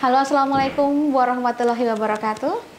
Halo, Assalamualaikum warahmatullahi wabarakatuh.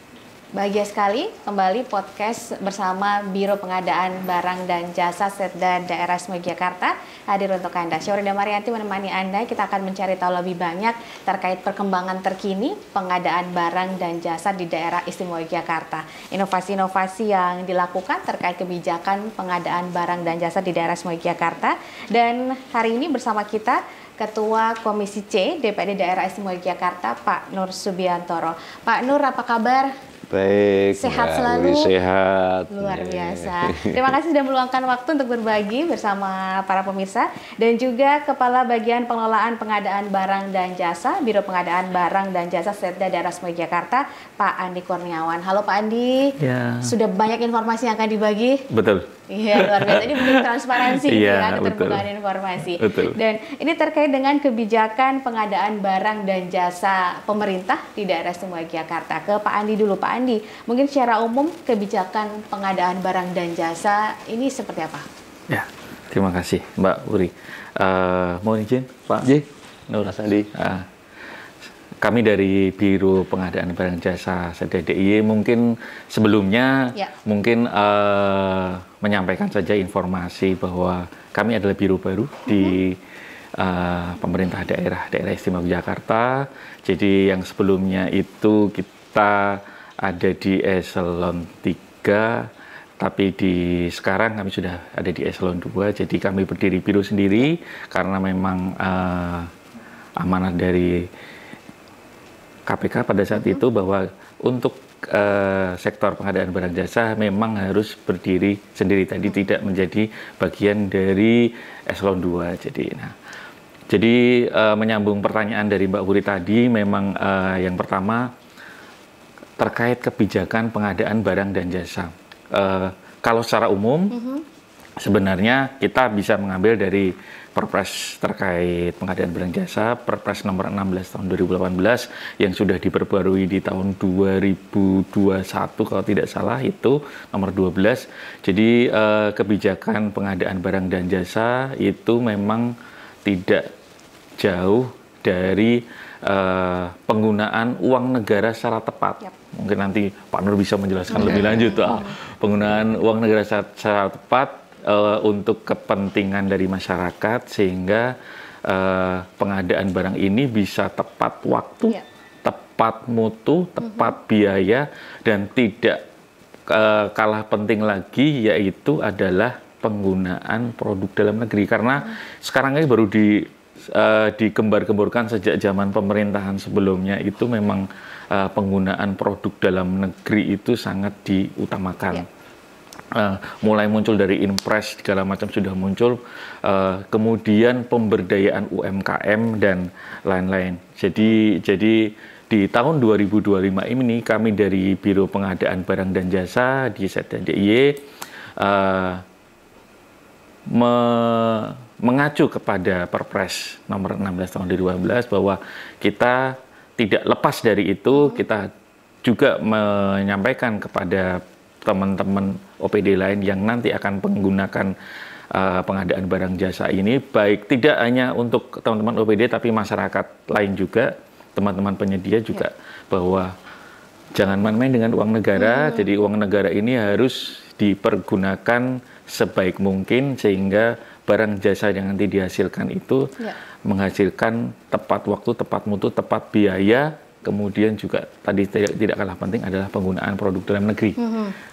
Bahagia sekali kembali podcast bersama Biro Pengadaan Barang dan Jasa Setda Daerah Istimewa Yogyakarta hadir untuk Anda. Syahrida Marianti menemani Anda. Kita akan mencari tahu lebih banyak terkait perkembangan terkini pengadaan barang dan jasa di Daerah Istimewa Yogyakarta. Inovasi-inovasi yang dilakukan terkait kebijakan pengadaan barang dan jasa di Daerah Istimewa Yogyakarta. Dan hari ini bersama kita Ketua Komisi C DPRD Daerah Istimewa Yogyakarta, Pak Nur Subiantoro. Pak Nur, apa kabar? Baik, sehat selalu. Sehat. Luar biasa. Terima kasih sudah meluangkan waktu untuk berbagi bersama para pemirsa dan juga Kepala Bagian Pengelolaan Pengadaan Barang dan Jasa Biro Pengadaan Barang dan Jasa Setda Daerah Istimewa Yogyakarta, Pak Andi Kurniawan. Halo Pak Andi. Ya. Sudah banyak informasi yang akan dibagi. Betul. Iya, luar biasa. Ini bentuk transparansi ya, keterbukaan informasi. Betul. Dan ini terkait dengan kebijakan pengadaan barang dan jasa pemerintah di Daerah Istimewa Yogyakarta. Ke Pak Andi dulu, Pak Andi. Mungkin secara umum kebijakan pengadaan barang dan jasa ini seperti apa? Ya, terima kasih Mbak Uri. Mohon izin Pak Nur Andi. Kami dari Biro Pengadaan Barang Jasa Setda DIY mungkin sebelumnya mungkin menyampaikan saja informasi bahwa kami adalah biro baru di pemerintah daerah Istimewa Yogyakarta. Jadi yang sebelumnya itu kita ada di eselon 3, tapi sekarang kami sudah ada di eselon 2. Jadi kami berdiri biro sendiri karena memang amanat dari KPK pada saat itu bahwa untuk sektor pengadaan barang jasa memang harus berdiri sendiri tadi, tidak menjadi bagian dari eselon 2. Jadi menyambung pertanyaan dari Mbak Wuri tadi, memang yang pertama terkait kebijakan pengadaan barang dan jasa. Kalau secara umum sebenarnya kita bisa mengambil dari Perpres terkait pengadaan barang jasa, Perpres nomor 16 tahun 2018 yang sudah diperbarui di tahun 2021 kalau tidak salah, itu nomor 12. Jadi kebijakan pengadaan barang dan jasa itu memang tidak jauh dari penggunaan uang negara secara tepat. Mungkin nanti Pak Nur bisa menjelaskan lebih lanjut. Penggunaan uang negara secara tepat untuk kepentingan dari masyarakat, sehingga pengadaan barang ini bisa tepat waktu, tepat mutu, tepat biaya, dan tidak kalah penting lagi yaitu adalah penggunaan produk dalam negeri. Karena sekarang ini baru digembar-gemborkan sejak zaman pemerintahan sebelumnya itu memang penggunaan produk dalam negeri itu sangat diutamakan. Mulai muncul dari Inpres segala macam sudah muncul, kemudian pemberdayaan UMKM dan lain-lain. Jadi di tahun 2025 ini kami dari Biro Pengadaan Barang dan Jasa di Setda DIY mengacu kepada Perpres nomor 16 tahun 2012 bahwa kita tidak lepas dari itu, kita juga menyampaikan kepada teman-teman OPD lain yang nanti akan menggunakan pengadaan barang jasa ini, baik tidak hanya untuk teman-teman OPD tapi masyarakat lain juga, teman-teman penyedia juga, bahwa jangan main-main dengan uang negara. Jadi uang negara ini harus dipergunakan sebaik mungkin sehingga barang jasa yang nanti dihasilkan itu menghasilkan tepat waktu, tepat mutu, tepat biaya. Kemudian juga tadi tidak kalah penting adalah penggunaan produk dalam negeri.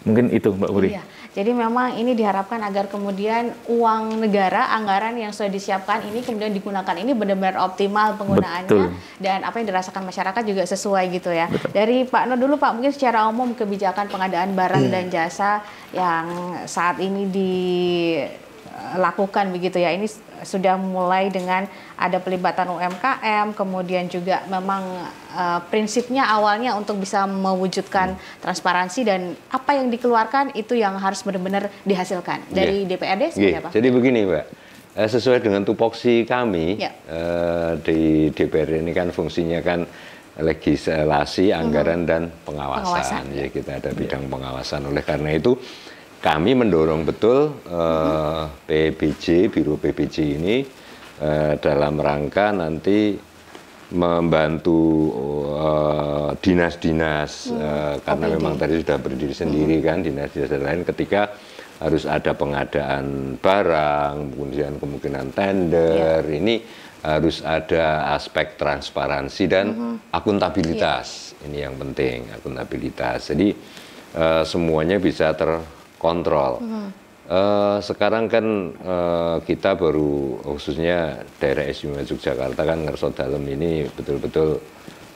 Mungkin itu Mbak Uri. Iya. Jadi memang ini diharapkan agar kemudian uang negara, anggaran yang sudah disiapkan ini kemudian digunakan ini benar-benar optimal penggunaannya. Betul. Dan apa yang dirasakan masyarakat juga sesuai gitu ya. Betul. Dari Pak Nur dulu Pak, mungkin secara umum kebijakan pengadaan barang dan jasa yang saat ini dilakukan begitu ya, ini sudah mulai dengan ada pelibatan UMKM, kemudian juga memang prinsipnya awalnya untuk bisa mewujudkan transparansi dan apa yang dikeluarkan itu yang harus benar-benar dihasilkan. Dari DPRD seperti apa? Jadi begini Mbak, sesuai dengan tupoksi kami di DPRD ini kan fungsinya kan legislasi, anggaran, dan pengawasan. Ya, kita ada bidang pengawasan. Oleh karena itu kami mendorong betul PBJ, Biro PBJ ini dalam rangka nanti membantu dinas-dinas karena memang tadi sudah berdiri sendiri kan dinas-dinas lain ketika harus ada pengadaan barang, kemudian kemungkinan tender, ini harus ada aspek transparansi dan akuntabilitas. Ini yang penting, akuntabilitas. Jadi semuanya bisa terkontrol. Sekarang kan kita baru, khususnya daerah istimewa Yogyakarta kan ngerso dalem ini betul-betul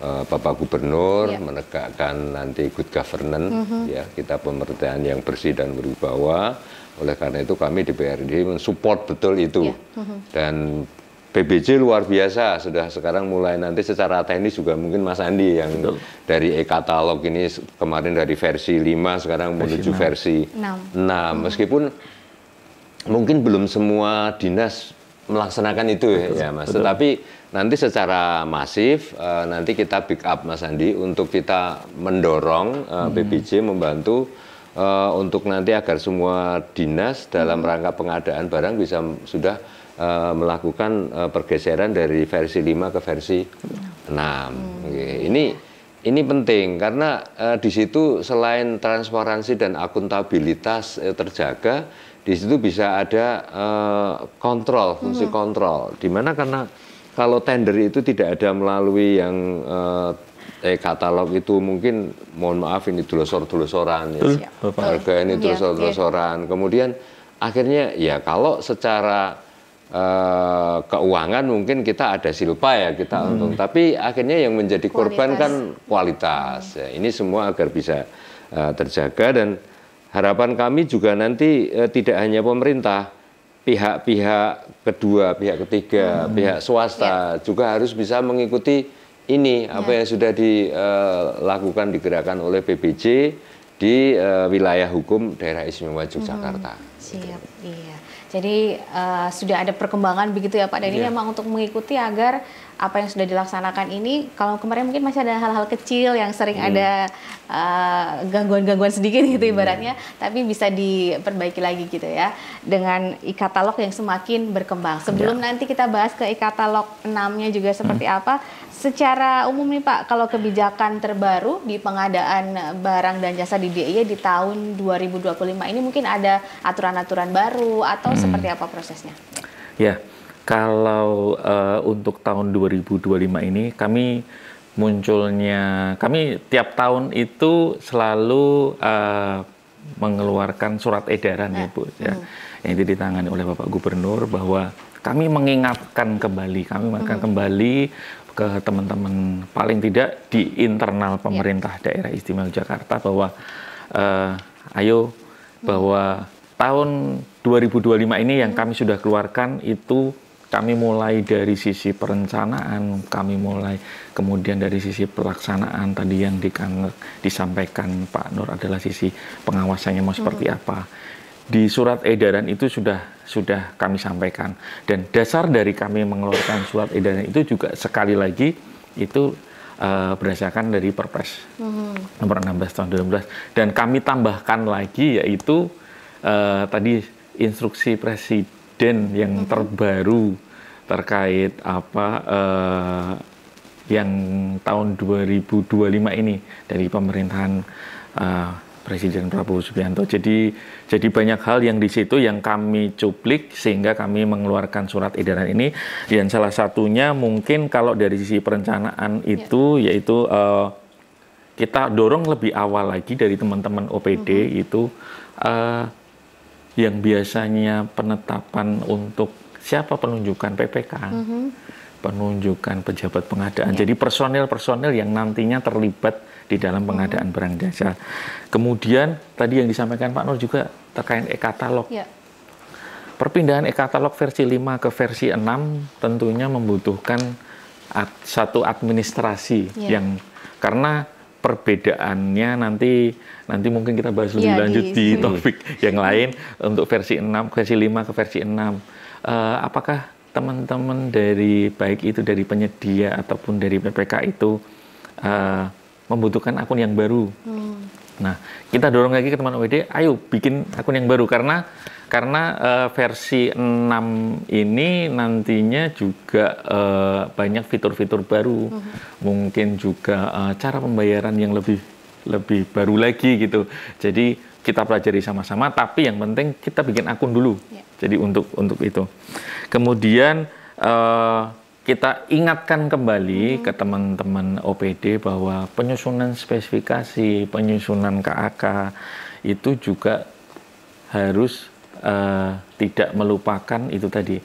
Bapak Gubernur menegakkan nanti good governance, ya kita pemerintahan yang bersih dan berwibawa. Oleh karena itu kami DPRD mensupport betul itu. Dan PBJ luar biasa, sudah sekarang mulai nanti secara teknis juga mungkin Mas Andi yang dari e-katalog ini kemarin dari versi 5 sekarang menuju versi 6. Meskipun mungkin belum semua dinas melaksanakan itu ya Mas, tetapi nanti secara masif nanti kita pick up Mas Andi untuk kita mendorong PBJ membantu untuk nanti agar semua dinas dalam rangka pengadaan barang bisa sudah melakukan pergeseran dari versi 5 ke versi 6. Ini penting karena di situ selain transparansi dan akuntabilitas terjaga, di situ bisa ada kontrol, fungsi kontrol. Dimana karena kalau tender itu tidak ada melalui yang katalog itu mungkin, mohon maaf ini dulosor-dulosoran ya. Harga ini dulosor-dulosoran. Kemudian akhirnya ya kalau secara keuangan mungkin kita ada silpa ya kita untung, tapi akhirnya yang menjadi korban kan kualitas. Ya, ini semua agar bisa terjaga dan harapan kami juga nanti tidak hanya pemerintah, pihak-pihak kedua, pihak ketiga, pihak swasta juga harus bisa mengikuti ini apa yang sudah dilakukan digerakkan oleh PBJ di wilayah hukum daerah istimewa Yogyakarta. Siap, iya. Jadi sudah ada perkembangan begitu ya Pak, dan ini memang untuk mengikuti agar apa yang sudah dilaksanakan ini, kalau kemarin mungkin masih ada hal-hal kecil yang sering ada gangguan-gangguan sedikit gitu ibaratnya, tapi bisa diperbaiki lagi gitu ya, dengan e-katalog yang semakin berkembang. Sebelum nanti kita bahas ke e-katalog 6-nya juga seperti apa, secara umum nih Pak, kalau kebijakan terbaru di pengadaan barang dan jasa di DIY di tahun 2025 ini mungkin ada aturan-aturan baru atau seperti apa prosesnya? Ya, kalau untuk tahun 2025 ini kami tiap tahun itu selalu mengeluarkan surat edaran ya Bu, ya, yang itu ditangani oleh Bapak Gubernur bahwa kami mengingatkan kembali ke teman-teman paling tidak di internal pemerintah daerah istimewa Jakarta bahwa bahwa tahun 2025 ini yang kami sudah keluarkan itu kami mulai dari sisi perencanaan, kami mulai kemudian dari sisi pelaksanaan tadi yang disampaikan Pak Nur adalah sisi pengawasannya mau seperti apa. Di surat edaran itu sudah kami sampaikan, dan dasar dari kami mengeluarkan surat edaran itu juga sekali lagi itu berdasarkan dari Perpres nomor 16 tahun 2012, dan kami tambahkan lagi yaitu tadi instruksi Presiden yang terbaru terkait yang tahun 2025 ini dari pemerintahan Presiden Prabowo Subianto. Jadi banyak hal yang di situ yang kami cuplik sehingga kami mengeluarkan surat edaran ini. Dan salah satunya mungkin kalau dari sisi perencanaan itu yaitu kita dorong lebih awal lagi dari teman-teman OPD itu yang biasanya penetapan untuk siapa penunjukan PPK, penunjukan pejabat pengadaan. Jadi personel-personel yang nantinya terlibat di dalam pengadaan barang jasa. Kemudian tadi yang disampaikan Pak Nur juga terkait e-katalog. Perpindahan e-katalog versi 5 ke versi 6 tentunya membutuhkan satu administrasi yang karena perbedaannya nanti mungkin kita bahas lebih lanjut di topik yang lain untuk versi 5 ke versi 6. Apakah teman-teman dari baik itu dari penyedia ataupun dari PPK itu membutuhkan akun yang baru Nah, kita dorong lagi ke teman OPD, ayo bikin akun yang baru karena versi 6 ini nantinya juga banyak fitur-fitur baru. Mungkin juga cara pembayaran yang lebih baru lagi gitu. Jadi kita pelajari sama-sama, tapi yang penting kita bikin akun dulu. Jadi untuk itu. Kemudian kita ingatkan kembali ke teman-teman OPD bahwa penyusunan spesifikasi, penyusunan KAK itu juga harus tidak melupakan itu tadi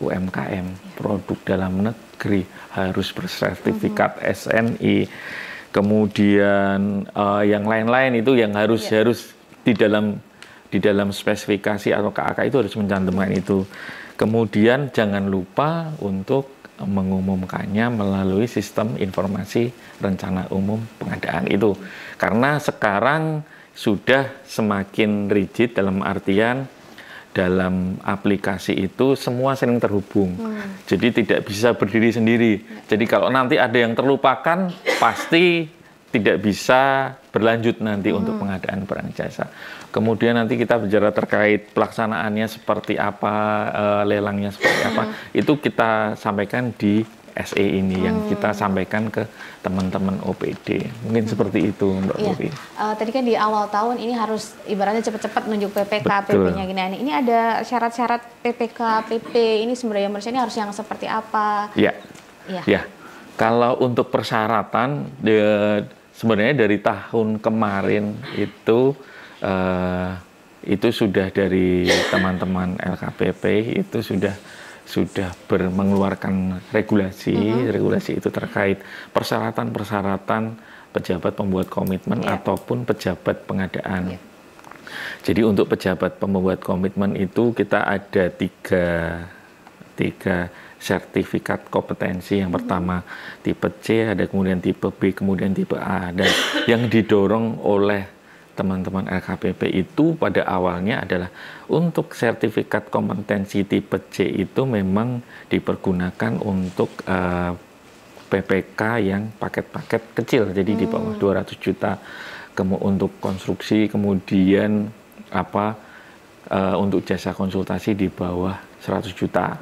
UMKM, produk dalam negeri harus bersertifikat SNI. Kemudian yang lain-lain itu yang harus di dalam spesifikasi atau KAK itu harus mencantumkan itu. Kemudian jangan lupa untuk mengumumkannya melalui sistem informasi rencana umum pengadaan itu. Karena sekarang sudah semakin rigid dalam artian dalam aplikasi itu semua saling terhubung. Jadi tidak bisa berdiri sendiri. Jadi kalau nanti ada yang terlupakan pasti tidak bisa berlanjut nanti untuk pengadaan barang jasa. Kemudian nanti kita bicara terkait pelaksanaannya seperti apa, lelangnya seperti apa, itu kita sampaikan di SE ini yang kita sampaikan ke teman-teman OPD. Mungkin seperti itu, Mbak Puri. Tadi kan di awal tahun ini harus ibaratnya cepat-cepat nunjuk PPK, PP-nya gini. Ini ada syarat-syarat PPK, PP ini sebenarnya ini harus yang seperti apa? Ya. Kalau untuk persyaratan sebenarnya dari tahun kemarin itu sudah dari teman-teman LKPP itu sudah mengeluarkan regulasi itu terkait persyaratan pejabat pembuat komitmen ataupun pejabat pengadaan. Jadi untuk pejabat pembuat komitmen itu kita ada tiga sertifikat kompetensi. Yang pertama tipe C, ada kemudian tipe B, kemudian tipe A. Dan yang didorong oleh teman-teman LKPP itu pada awalnya adalah untuk sertifikat kompetensi tipe C itu memang dipergunakan untuk PPK yang paket-paket kecil, jadi di bawah 200 juta untuk konstruksi, kemudian untuk jasa konsultasi di bawah 100 juta.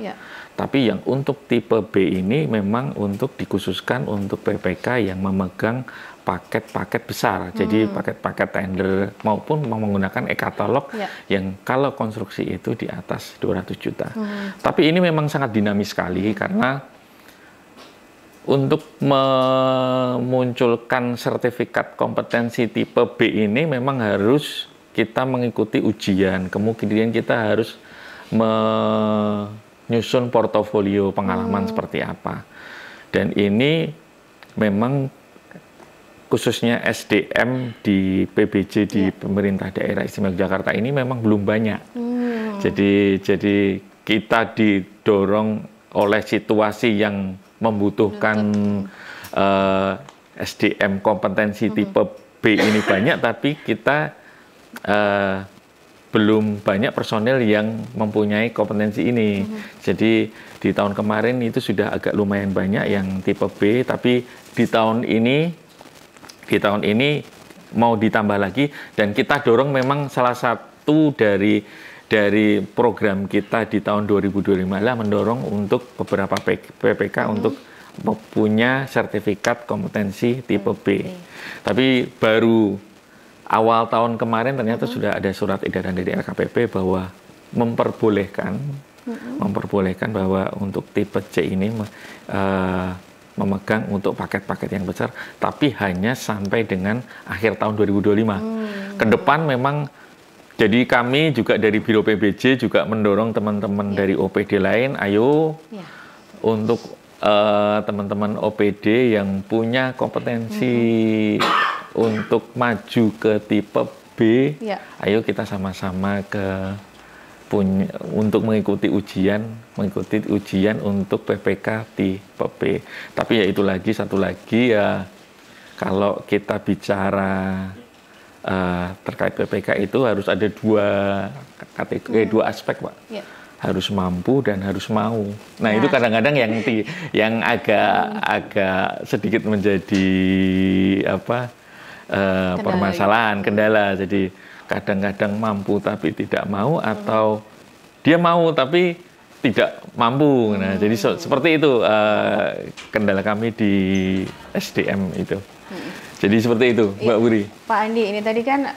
Tapi yang untuk tipe B ini memang untuk dikhususkan untuk PPK yang memegang paket-paket besar, jadi paket-paket tender maupun menggunakan e-katalog yang kalau konstruksi itu di atas 200 juta. Tapi ini memang sangat dinamis sekali karena untuk memunculkan sertifikat kompetensi tipe B ini memang harus kita mengikuti ujian, kemudian kita harus menyusun portofolio pengalaman seperti apa. Dan ini memang khususnya SDM di PBJ di Pemerintah Daerah Istimewa Yogyakarta ini memang belum banyak. Jadi kita didorong oleh situasi yang membutuhkan SDM kompetensi tipe B ini banyak, tapi kita belum banyak personel yang mempunyai kompetensi ini. Jadi di tahun kemarin itu sudah agak lumayan banyak yang tipe B, tapi di tahun ini mau ditambah lagi, dan kita dorong memang salah satu dari program kita di tahun 2025 adalah mendorong untuk beberapa PPK untuk mempunyai sertifikat kompetensi tipe B. Tapi baru awal tahun kemarin ternyata sudah ada surat edaran dari LKPP bahwa memperbolehkan bahwa untuk tipe C ini memegang untuk paket-paket yang besar, tapi hanya sampai dengan akhir tahun 2025. Ke depan memang, jadi kami juga dari Biro PBJ juga mendorong teman-teman dari OPD lain, ayo untuk teman-teman OPD yang punya kompetensi untuk maju ke tipe B, ayo kita sama-sama untuk mengikuti ujian untuk PPK tipe B. Tapi ya itu lagi, satu lagi ya, kalau kita bicara terkait PPK itu harus ada dua aspek, Pak. Harus mampu dan harus mau. Nah, itu kadang-kadang yang agak sedikit menjadi permasalahan, kendala. Jadi kadang-kadang mampu tapi tidak mau, atau dia mau tapi tidak mampu. Nah, jadi seperti itu kendala kami di SDM itu. Jadi seperti itu, Mbak Wuri. Pak Andi, ini tadi kan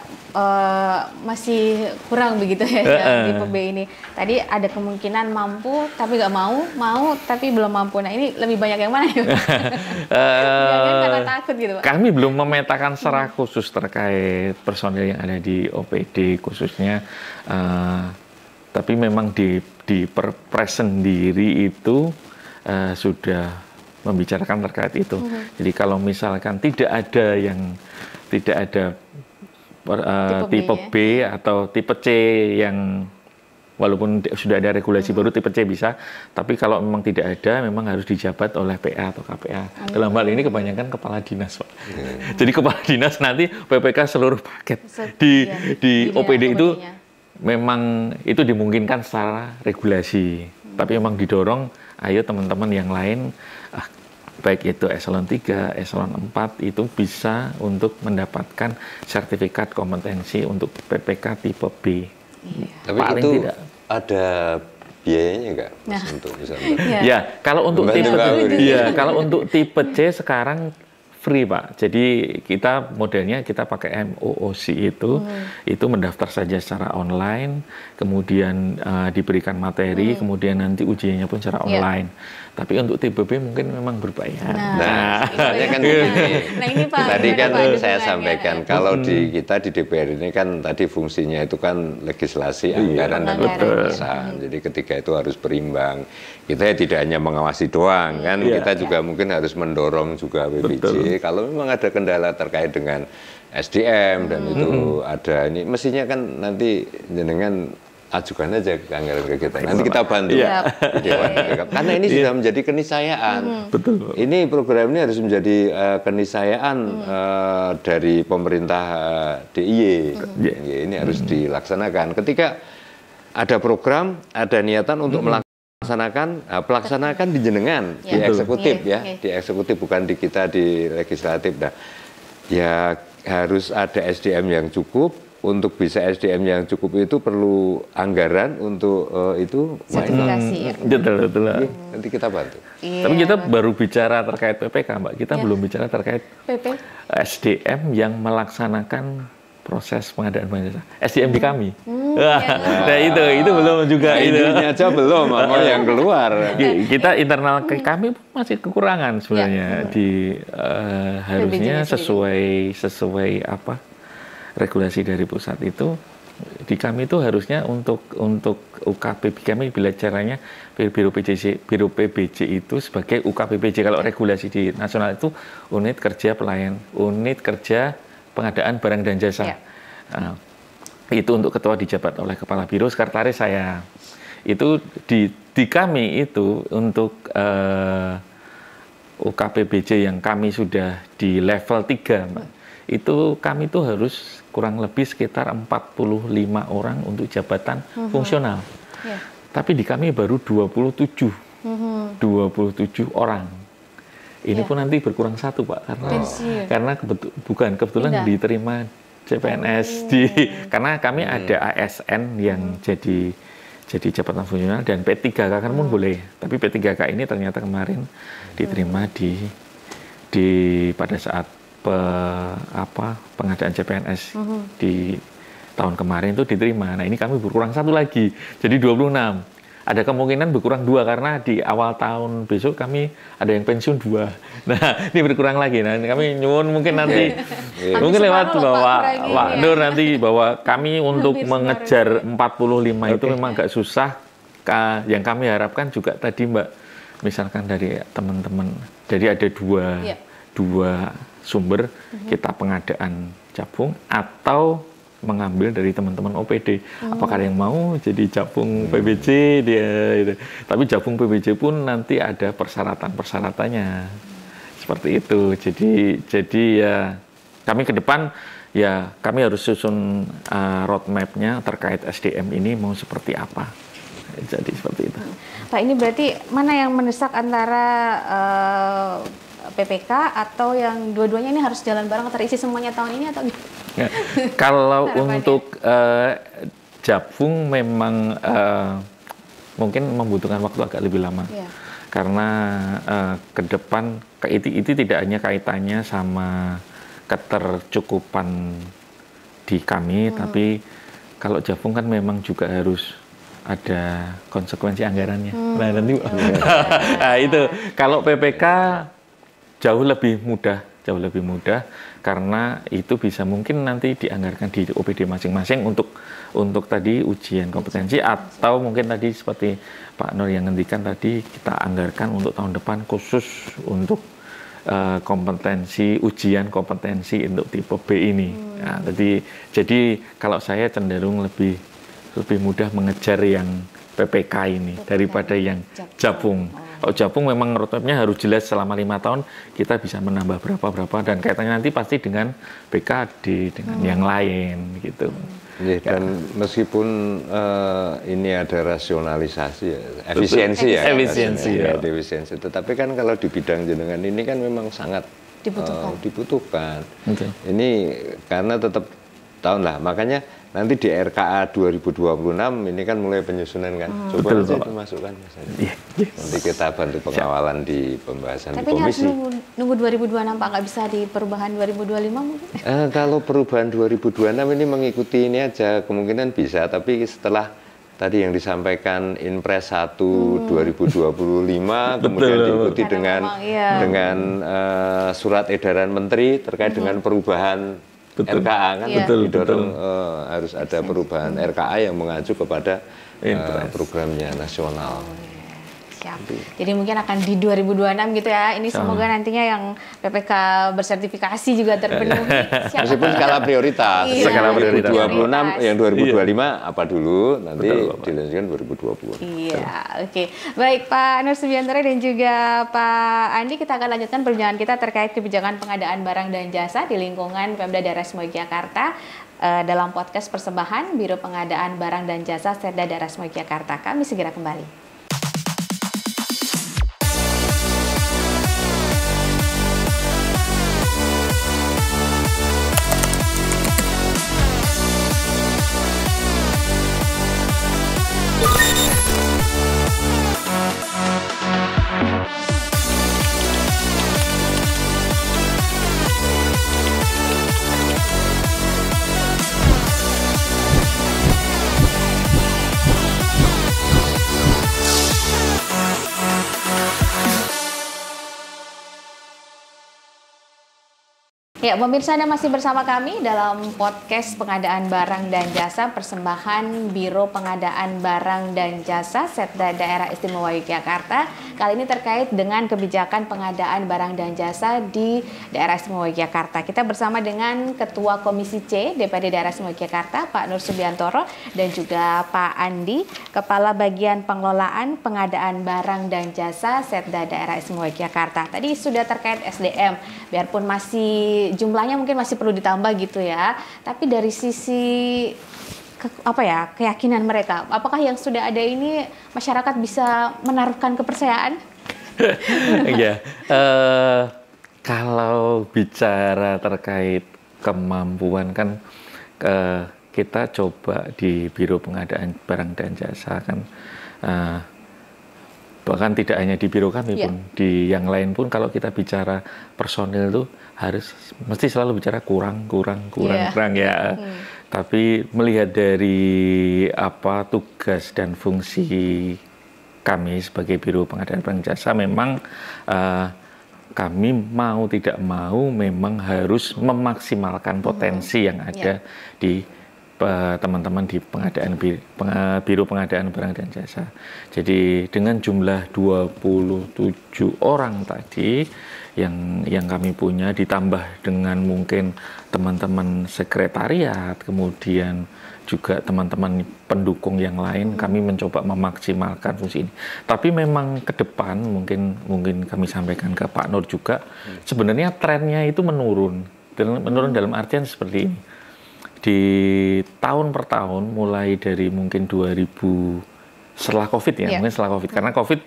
masih kurang begitu ya tipe B ini. Tadi ada kemungkinan mampu tapi nggak mau tapi belum mampu. Nah, ini lebih banyak yang mana ya? Jangan karena takut gitu, Pak. Kami belum memetakan secara khusus terkait personil yang ada di OPD khususnya. Tapi memang di Perpres sendiri itu sudah membicarakan terkait itu. Jadi kalau misalkan tidak ada tipe B atau tipe C yang walaupun sudah ada regulasi baru tipe C bisa, tapi kalau memang tidak ada, memang harus dijabat oleh PA atau KPA. Dalam hal ini kebanyakan kepala dinas, Pak. Jadi kepala dinas nanti PPK seluruh paket di OPD itu memang itu dimungkinkan secara regulasi. Tapi memang didorong, ayo teman-teman yang lain, baik itu eselon 3, eselon 4 itu bisa untuk mendapatkan sertifikat kompetensi untuk PPK tipe B. Tapi paling itu tidak ada biayanya nggak untuk misalnya? Ya, kalau untuk tipe C sekarang free, Pak. Jadi kita modelnya kita pakai MOOC itu mendaftar saja secara online, kemudian diberikan materi, kemudian nanti ujiannya pun secara online. Tapi untuk tipe B mungkin memang berbayar. Soalnya kan ini Pak. Tadi kan saya sampaikan kalau di kita di DPR ini kan tadi fungsinya itu kan legislasi, anggaran dan pengawasan. Jadi ketika itu harus berimbang. Kita tidak hanya mengawasi doang kan, kita juga mungkin harus mendorong juga PBJ. Kalau memang ada kendala terkait dengan SDM dan itu ada ini, mestinya kan nanti jenengan ajukan aja ke anggaran ke kita. Nanti kita bantu di Dewan PPK. Karena ini sudah menjadi keniscayaan. Betul. Ini program ini harus menjadi keniscayaan dari pemerintah DIY. Ini harus dilaksanakan. Ketika ada program, ada niatan untuk melaksanakan, pelaksanakan di jenengan, di eksekutif di eksekutif, bukan di kita di legislatif. Nah, ya harus ada SDM yang cukup. Untuk bisa SDM yang cukup itu perlu anggaran untuk itu. Sertifikasi. Betul. Nanti kita bantu. Tapi kita baru bicara terkait PPK, Mbak. Kita belum bicara terkait SDM yang melaksanakan proses pengadaan barang jasa. SDM di kami. Nah itu belum juga. Ini aja belum, mau yang keluar. Kita internal kami masih kekurangan sebenarnya harusnya sesuai apa regulasi dari pusat itu. Di kami itu harusnya untuk UKPB kami bila caranya Biro PBJ itu sebagai UKPBJ. Kalau regulasi di nasional itu unit kerja pengadaan barang dan jasa. Nah, itu untuk ketua dijabat oleh kepala biro, sekretaris saya. Itu di kami itu untuk UKPBJ yang kami sudah di level 3, Mbak. Itu kami tuh harus kurang lebih sekitar 45 orang untuk jabatan fungsional. Tapi di kami baru 27 orang. Ini pun nanti berkurang 1, Pak, karena kebetulan diterima CPNS karena kami ada ASN yang jadi jabatan fungsional dan P3K kan pun boleh. Tapi P3K ini ternyata kemarin diterima pada saat pengadaan CPNS di tahun kemarin itu diterima. Nah, ini kami berkurang 1 lagi, jadi 26. Ada kemungkinan berkurang 2 karena di awal tahun besok kami ada yang pensiun 2. Nah, ini berkurang lagi. Nah, kami nyuwun mungkin nanti mungkin lewat Pak Nur nanti bahwa kami untuk mengejar 45 itu memang agak susah. Yang kami harapkan juga tadi, Mbak, misalkan dari teman-teman, jadi ada dua sumber kita pengadaan capung atau mengambil dari teman-teman OPD. Apakah ada yang mau jadi capung PBJ dia itu. Tapi capung PBJ pun nanti ada persyaratannya. Seperti itu. Jadi ya kami ke depan ya kami harus susun roadmap-nya terkait SDM ini mau seperti apa. Jadi seperti itu. Pak, ini berarti mana yang mendesak antara PPK atau yang dua-duanya ini harus jalan bareng terisi semuanya tahun ini atau gitu? Ya, kalau untuk Japung memang mungkin membutuhkan waktu agak lebih lama. Yeah. Karena ke depan itu tidak hanya kaitannya sama ketercukupan di kami, tapi kalau Japung kan memang juga harus ada konsekuensi anggarannya. Nah nanti, nah, itu kalau PPK jauh lebih mudah karena itu bisa mungkin nanti dianggarkan di OPD masing-masing untuk tadi ujian kompetensi atau mungkin tadi seperti Pak Nur yang ngendikan tadi kita anggarkan untuk tahun depan khusus untuk ujian kompetensi untuk tipe B ini. Nah, jadi kalau saya cenderung lebih mudah mengejar yang PPK ini daripada yang Japung. Kalau Japung memang roadmap-nya harus jelas selama 5 tahun kita bisa menambah berapa dan kaitannya nanti pasti dengan BKD dengan yang lain gitu. Dan meskipun ini ada rasionalisasi, efisiensi, tetapi kan kalau di bidang jenengan ini kan memang sangat dibutuhkan. Okay. Ini karena tetap tahun lah, makanya nanti di RKA 2026 ini kan mulai penyusunan kan. Coba aja dimasukkan Mas. Nanti kita bantu pengawalan di pembahasan tapi di komisi. Tapi ini harus nunggu 2026 Pak, nggak bisa di perubahan 2025 mungkin? Kalau perubahan 2026 ini mengikuti ini aja kemungkinan bisa, tapi setelah tadi yang disampaikan Inpres 1 2025 kemudian diikuti dengan surat edaran menteri terkait dengan perubahan RKA kan didorong harus ada perubahan RKA yang mengacu kepada programnya nasional. Siap. Jadi mungkin akan di 2026 gitu ya. Ini semoga nantinya yang PPK bersertifikasi juga terpenuhi. Meskipun skala prioritas. Skala prioritas 2026 yang 2025 apa dulu nanti dilanjutkan 2020. Iya, oke. Baik Pak Nur Subiantoro dan juga Pak Andi, kita akan lanjutkan perbincangan kita terkait kebijakan pengadaan barang dan jasa di lingkungan Pemda Daerah Istimewa Yogyakarta dalam podcast persembahan Biro Pengadaan Barang dan Jasa Setda Daerah Istimewa Yogyakarta. Kami segera kembali. Ya, pemirsa, Anda masih bersama kami dalam podcast pengadaan barang dan jasa persembahan Biro Pengadaan Barang dan Jasa Setda Daerah Istimewa Yogyakarta. Kali ini terkait dengan kebijakan pengadaan barang dan jasa di Daerah Istimewa Yogyakarta. Kita bersama dengan Ketua Komisi C DPD Daerah Istimewa Yogyakarta, Pak Nur Subiantoro, dan juga Pak Andi, Kepala Bagian Pengelolaan Pengadaan Barang dan Jasa Setda Daerah Istimewa Yogyakarta. Tadi sudah terkait SDM, biarpun masih jumlahnya mungkin masih perlu ditambah gitu ya. Tapi dari sisi keyakinan mereka, apakah yang sudah ada ini masyarakat bisa menaruhkan kepercayaan? Ya, kalau bicara terkait kemampuan kan kita coba di Biro Pengadaan Barang dan Jasa kan. Bahkan tidak hanya di biro kami pun, di yang lain pun kalau kita bicara personil itu mesti selalu bicara kurang ya. Tapi melihat dari tugas dan fungsi kami sebagai Biro Pengadaan Barang Jasa, memang kami mau tidak mau memang harus memaksimalkan potensi yang ada di teman-teman di Biro Pengadaan Barang dan Jasa. Jadi dengan jumlah 27 orang tadi yang kami punya, ditambah dengan mungkin teman-teman sekretariat, kemudian juga teman-teman pendukung yang lain, kami mencoba memaksimalkan fungsi ini. Tapi memang ke depan mungkin kami sampaikan ke Pak Nur juga, sebenarnya trennya itu menurun dalam artian seperti ini. Di tahun per tahun, mulai dari mungkin 2015 setelah COVID ya, mungkin setelah COVID, karena COVID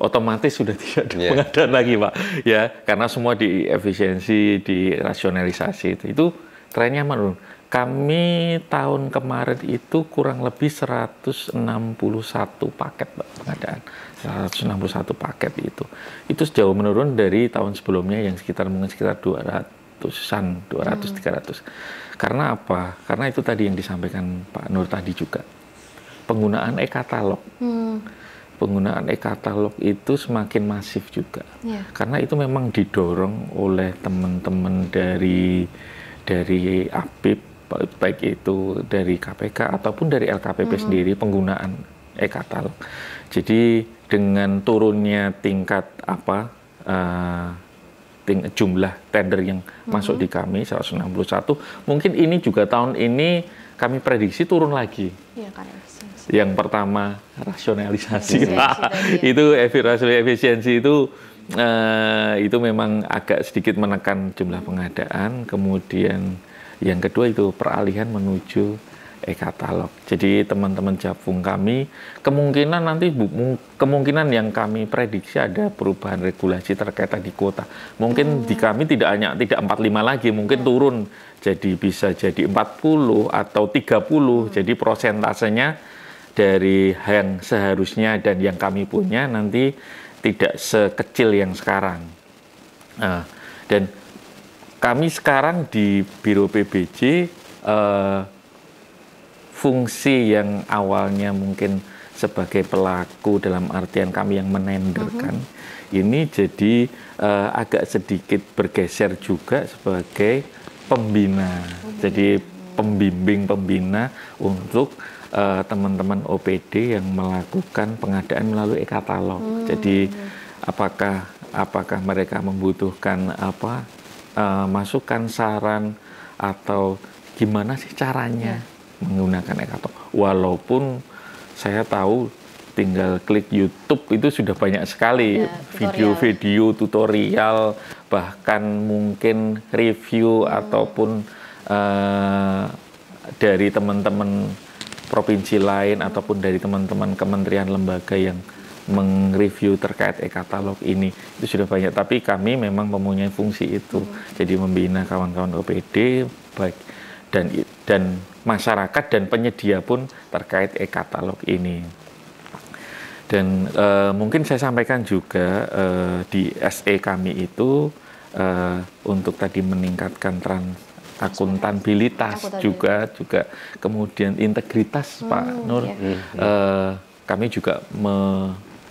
otomatis sudah tidak ada pengadaan lagi Pak, ya, karena semua diefisiensi, dirasionalisasi itu trennya menurun. Kami tahun kemarin itu kurang lebih 161 paket Pak, pengadaan, 161 paket itu sejauh menurun dari tahun sebelumnya yang mungkin sekitar 200-an, 200-300. Karena apa? Karena itu tadi yang disampaikan Pak Nur tadi juga, penggunaan e-katalog. Penggunaan e-katalog itu semakin masif juga. Karena itu memang didorong oleh teman-teman dari APIP, baik itu dari KPK ataupun dari LKPP sendiri, penggunaan e-katalog. Jadi dengan turunnya tingkat jumlah tender yang masuk di kami 161, mungkin ini juga tahun ini kami prediksi turun lagi. Yang pertama rasionalisasi, itu efisiensi itu memang agak sedikit menekan jumlah pengadaan. Kemudian yang kedua itu peralihan menuju e-katalog. Jadi teman-teman Japung kami kemungkinan yang kami prediksi ada perubahan regulasi terkait di kuota. Mungkin di kami tidak 45 lagi, mungkin turun jadi bisa jadi 40 atau 30. Jadi prosentasenya dari yang seharusnya dan yang kami punya nanti tidak sekecil yang sekarang. Dan kami sekarang di Biro PBJ fungsi yang awalnya mungkin sebagai pelaku dalam artian kami yang menenderkan, ini jadi agak sedikit bergeser juga sebagai pembina. Jadi pembimbing-pembina untuk teman-teman OPD yang melakukan pengadaan melalui e-katalog. Jadi apakah mereka membutuhkan masukan, saran, atau gimana sih caranya menggunakan e-katalog. Walaupun saya tahu tinggal klik YouTube itu sudah banyak sekali video-video tutorial, bahkan mungkin review ataupun dari teman-teman provinsi lain ataupun dari teman-teman kementerian lembaga yang mereview terkait e-katalog ini, itu sudah banyak. Tapi kami memang mempunyai fungsi itu, jadi membina kawan-kawan OPD baik dan masyarakat dan penyedia pun terkait e-katalog ini. Dan mungkin saya sampaikan juga di SE kami itu untuk tadi meningkatkan akuntabilitas juga kemudian integritas Pak Nur. Kami juga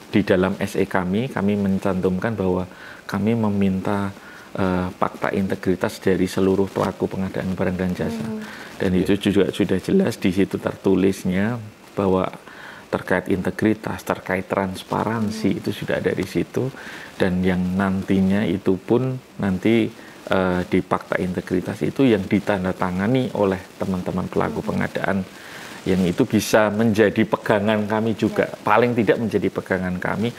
di dalam SE kami mencantumkan bahwa kami meminta fakta integritas dari seluruh pelaku pengadaan barang dan jasa. Dan itu juga sudah jelas di situ tertulisnya bahwa terkait integritas, terkait transparansi itu sudah ada di situ, dan yang nantinya itu pun nanti di fakta integritas itu yang ditandatangani oleh teman-teman pelaku pengadaan, yang itu bisa menjadi pegangan kami juga, paling tidak menjadi pegangan kami,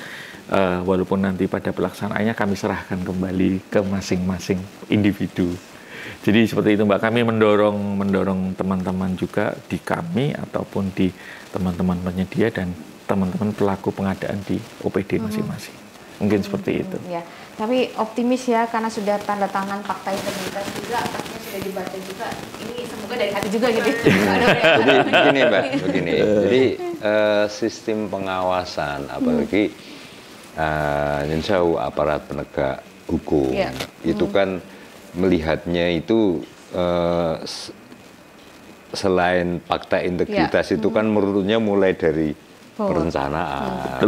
walaupun nanti pada pelaksanaannya kami serahkan kembali ke masing-masing individu. Jadi seperti itu Mbak, kami mendorong teman-teman juga di kami ataupun di teman-teman penyedia dan teman-teman pelaku pengadaan di OPD masing-masing. Mungkin seperti itu. Ya, tapi optimis ya karena sudah tanda tangan fakta integritas juga, atasnya sudah dibaca juga. Ini semoga dari hati juga gitu. Jadi begini Mbak, begini. Jadi sistem pengawasan, apalagi jauh aparat penegak hukum, itu kan melihatnya itu selain fakta integritas itu kan menurutnya mulai dari perencanaan,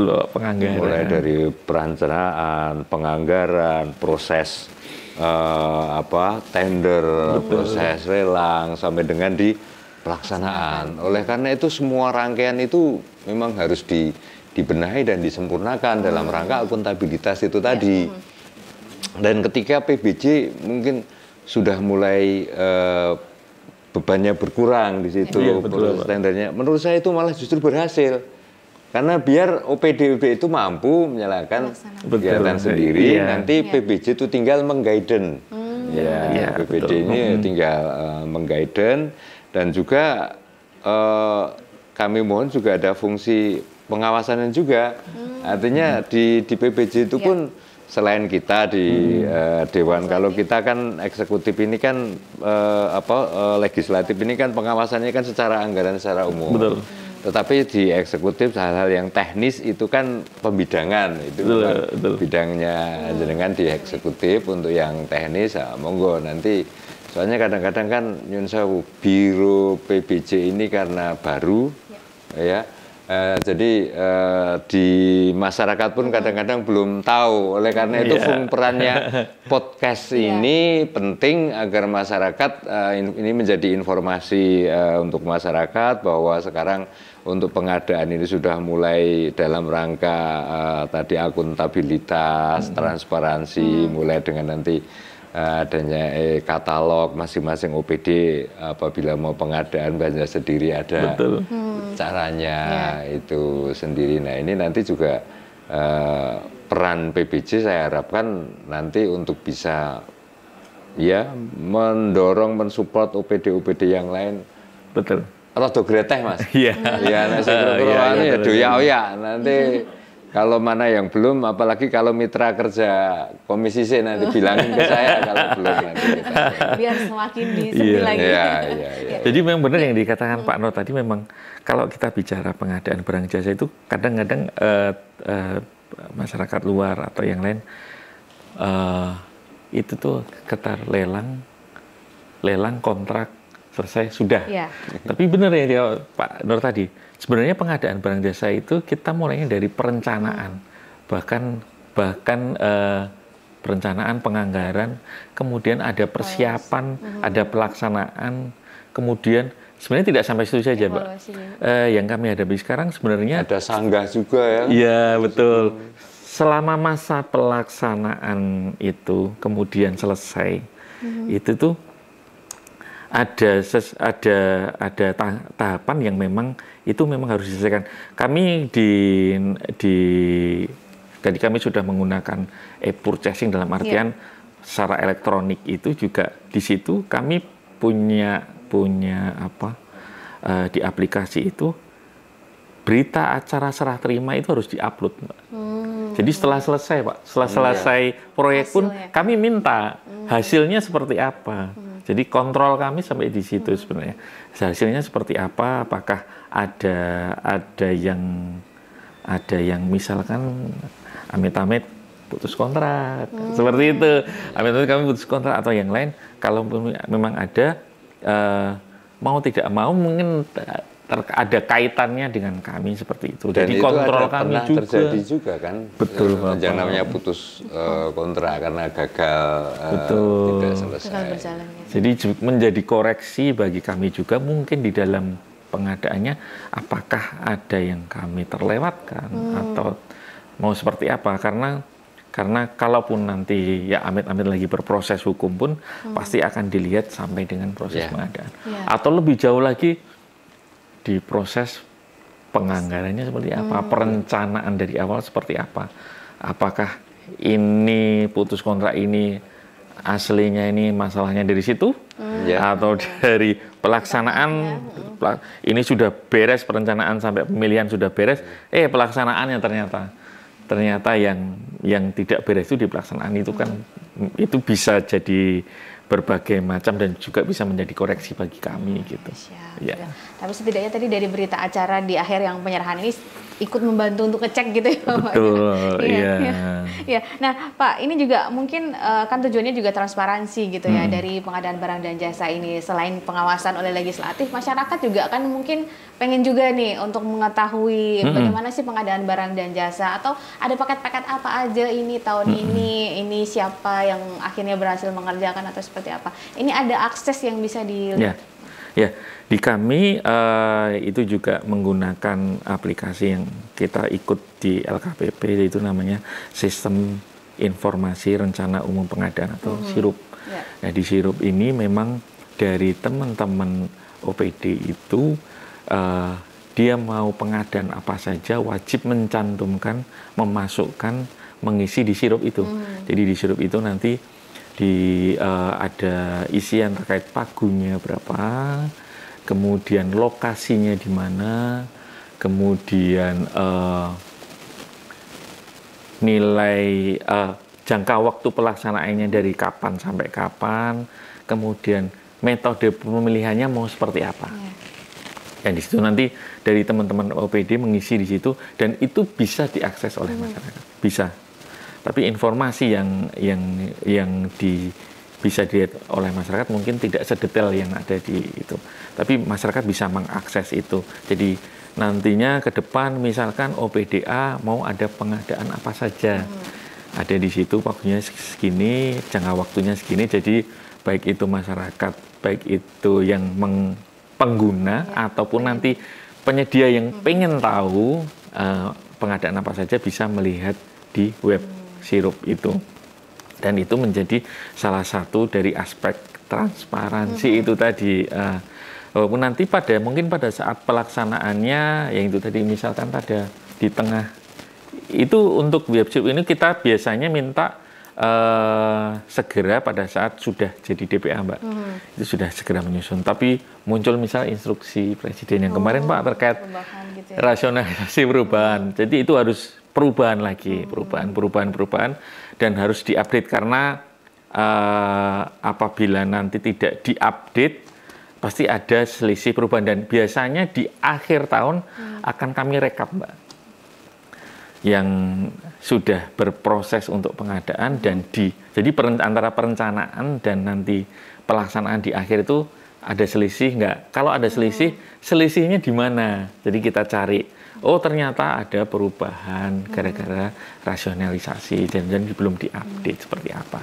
mulai dari perencanaan, penganggaran, proses tender, proses lelang sampai dengan di pelaksanaan. Oleh karena itu semua rangkaian itu memang harus dibenahi dan disempurnakan dalam rangka akuntabilitas itu tadi. Dan ketika PBJ mungkin sudah mulai bebannya berkurang di situ, standarnya, menurut saya itu malah justru berhasil. Karena biar OPD itu mampu menyalakan kegiatan sendiri, nanti PBJ itu tinggal mengguiden. PBJ ini tinggal mengguiden, dan juga kami mohon juga ada fungsi pengawasannya juga. Artinya di PBJ itu pun selain kita di Dewan, kalau kita kan eksekutif ini kan legislatif ini kan pengawasannya kan secara anggaran secara umum. Betul. Tetapi di eksekutif hal-hal yang teknis itu kan pembidangan, itu betul. Bidangnya jenengan di eksekutif. Untuk yang teknis monggo nanti, soalnya kadang-kadang kan nyun sewu biro PBJ ini karena baru ya. Jadi di masyarakat pun kadang-kadang belum tahu. Oleh karena itu perannya podcast ini penting agar masyarakat ini menjadi informasi untuk masyarakat bahwa sekarang untuk pengadaan ini sudah mulai dalam rangka tadi akuntabilitas, transparansi, mulai dengan nanti adanya katalog masing-masing OPD apabila mau pengadaan belanja sendiri ada caranya itu sendiri. Nah ini nanti juga peran PBJ saya harapkan nanti untuk bisa mendorong, mensupport OPD-OPD yang lain. Betul. Rada greteh Mas. Iya. Iya, nek ya doya-oya nanti. Kalau mana yang belum, apalagi kalau mitra kerja Komisi C nanti bilangin ke saya kalau belum nanti kita. Biar semakin disepi lagi. Iya. Jadi memang benar yang dikatakan Pak Nur tadi, memang kalau kita bicara pengadaan barang jasa itu kadang-kadang masyarakat luar atau yang lain itu tuh ketar lelang kontrak selesai sudah. Ya. Tapi benar ya dia Pak Nur tadi. Sebenarnya pengadaan barang jasa itu kita mulainya dari perencanaan, bahkan perencanaan, penganggaran, kemudian ada persiapan, ada pelaksanaan, kemudian sebenarnya tidak sampai situ saja, Mbak. Yang kami hadapi sekarang sebenarnya ada sanggah juga ya. Iya betul. Selama masa pelaksanaan itu kemudian selesai, itu tuh ada tahapan yang memang harus diselesaikan. Kami tadi kami sudah menggunakan e-purchasing dalam artian secara elektronik itu juga di situ kami punya di aplikasi itu berita acara serah terima itu harus diupload, Mbak. Jadi setelah selesai, Pak, selesai proyek pun kami minta hasilnya seperti apa. Jadi kontrol kami sampai di situ sebenarnya. Hasilnya seperti apa? Apakah ada yang misalkan amit-amit putus kontrak seperti itu. Amit-amit kami putus kontrak atau yang lain. Kalau memang ada mau tidak mau mungkin ada kaitannya dengan kami seperti itu. Dan jadi itu kontrol kami juga terjadi juga kan. Betul, yang namanya putus kontrak karena gagal tidak selesai. Jadi menjadi koreksi bagi kami juga mungkin di dalam pengadaannya, apakah ada yang kami terlewatkan atau mau seperti apa, karena kalaupun nanti ya amit-amit lagi berproses hukum pun pasti akan dilihat sampai dengan proses pengadaan. Atau lebih jauh lagi di proses penganggarannya seperti apa, perencanaan dari awal seperti apa, apakah ini putus kontrak ini aslinya ini masalahnya dari situ atau dari pelaksanaan ini sudah beres, perencanaan sampai pemilihan sudah beres, pelaksanaannya ternyata yang tidak beres itu di pelaksanaan itu kan itu bisa jadi berbagai macam dan juga bisa menjadi koreksi bagi kami gitu. Ya. Tapi setidaknya tadi dari berita acara di akhir yang penyerahan ini ikut membantu untuk ngecek gitu ya, Pak. Betul, iya. Ya. Nah, Pak, ini juga mungkin kan tujuannya juga transparansi gitu ya dari pengadaan barang dan jasa ini. Selain pengawasan oleh legislatif, masyarakat juga kan mungkin pengen juga nih untuk mengetahui bagaimana sih pengadaan barang dan jasa, atau ada paket-paket apa aja ini tahun ini siapa yang akhirnya berhasil mengerjakan atau seperti apa. Ini ada akses yang bisa dilihat. Ya, di kami itu juga menggunakan aplikasi yang kita ikut di LKPP, yaitu namanya Sistem Informasi Rencana Umum Pengadaan atau SIRUP. Nah, di SIRUP ini memang dari teman-teman OPD itu dia mau pengadaan apa saja wajib mencantumkan, memasukkan, mengisi di SIRUP itu. Jadi di SIRUP itu nanti ada isian terkait pagunya berapa, kemudian lokasinya di mana, kemudian nilai jangka waktu pelaksanaannya dari kapan sampai kapan, kemudian metode pemilihannya mau seperti apa. Dan di situ nanti dari teman-teman OPD mengisi di situ, dan itu bisa diakses oleh masyarakat, bisa. Tapi informasi yang bisa dilihat oleh masyarakat mungkin tidak sedetail yang ada di itu. Tapi masyarakat bisa mengakses itu. Jadi nantinya ke depan misalkan OPDA mau ada pengadaan apa saja, ada di situ waktunya segini, jangka waktunya segini. Jadi baik itu masyarakat, baik itu yang pengguna ataupun nanti penyedia yang pengen tahu pengadaan apa saja bisa melihat di web Sirup itu. Dan itu menjadi salah satu dari aspek transparansi itu tadi. Walaupun nanti mungkin pada saat pelaksanaannya yang itu tadi misalkan pada di tengah itu untuk web Sirup ini kita biasanya minta segera pada saat sudah jadi DPA, Mbak. Itu sudah segera menyusun. Tapi muncul misal instruksi Presiden yang kemarin, Pak, terkait gitu ya, rasionalisasi perubahan. Jadi itu harus perubahan lagi, perubahan dan harus diupdate karena apabila nanti tidak diupdate pasti ada selisih perubahan, dan biasanya di akhir tahun akan kami rekap, Mbak, yang sudah berproses untuk pengadaan dan jadi antara perencanaan dan nanti pelaksanaan di akhir itu ada selisih nggak? Kalau ada selisih, selisihnya di mana? Jadi kita cari, oh ternyata ada perubahan gara-gara rasionalisasi dan belum diupdate seperti apa.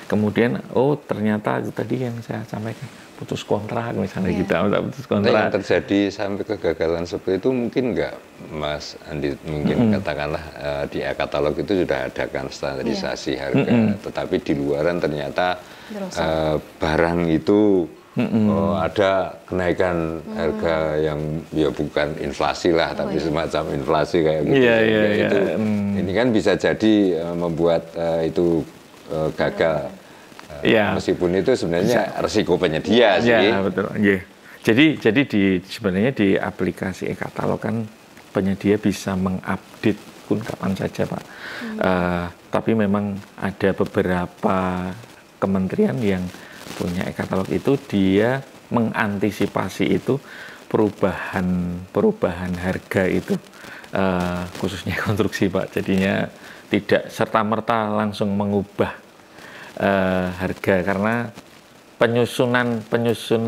Kemudian, oh ternyata itu tadi yang saya sampaikan, putus kontrak misalnya kita putus kontrak. Nah, yang terjadi sampai kegagalan seperti itu mungkin nggak, Mas Andi? Mungkin katakanlah di e-katalog itu sudah ada kan standarisasi harga, tetapi di luaran ternyata barang itu ada kenaikan harga yang ya bukan inflasi lah, tapi semacam inflasi kayak gitu. Itu ini kan bisa jadi membuat itu gagal. Meskipun itu sebenarnya resiko penyedia sih. Betul. Jadi sebenarnya di aplikasi e-katalog kan penyedia bisa mengupdate pun kapan saja, Pak. Tapi memang ada beberapa kementerian yang punya e-katalog itu dia mengantisipasi itu perubahan harga itu, khususnya konstruksi, Pak. Jadinya tidak serta-merta langsung mengubah harga, karena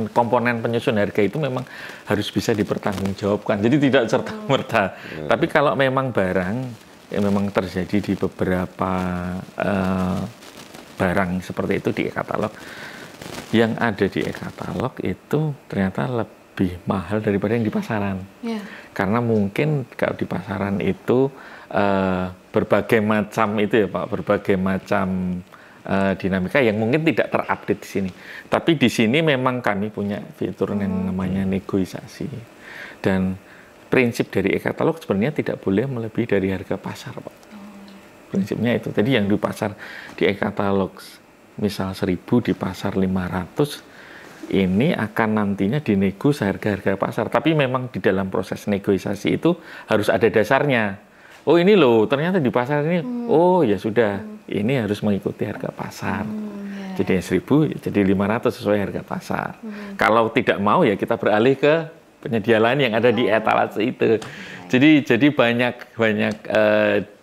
komponen penyusun harga itu memang harus bisa dipertanggungjawabkan. Jadi tidak serta-merta. Tapi kalau memang barang yang memang terjadi di beberapa barang seperti itu di e-katalog, yang ada di e-katalog itu ternyata lebih mahal daripada yang di pasaran. Karena mungkin kalau di pasaran itu berbagai macam itu ya, Pak, berbagai macam dinamika yang mungkin tidak terupdate di sini. Tapi di sini memang kami punya fitur yang namanya negosiasi. Dan prinsip dari e-katalog sebenarnya tidak boleh melebihi dari harga pasar, Pak. Prinsipnya itu. Tadi yang di pasar di e-katalog misal 1.000, di pasar 500, ini akan nantinya dinego seharga-harga pasar. Tapi memang di dalam proses negosiasi itu harus ada dasarnya. Oh ini loh, ternyata di pasar ini, oh ya sudah, ini harus mengikuti harga pasar. Jadi 1.000, jadi 500 sesuai harga pasar. Kalau tidak mau ya kita beralih ke penyedia lain yang ada di etalase itu. Jadi banyak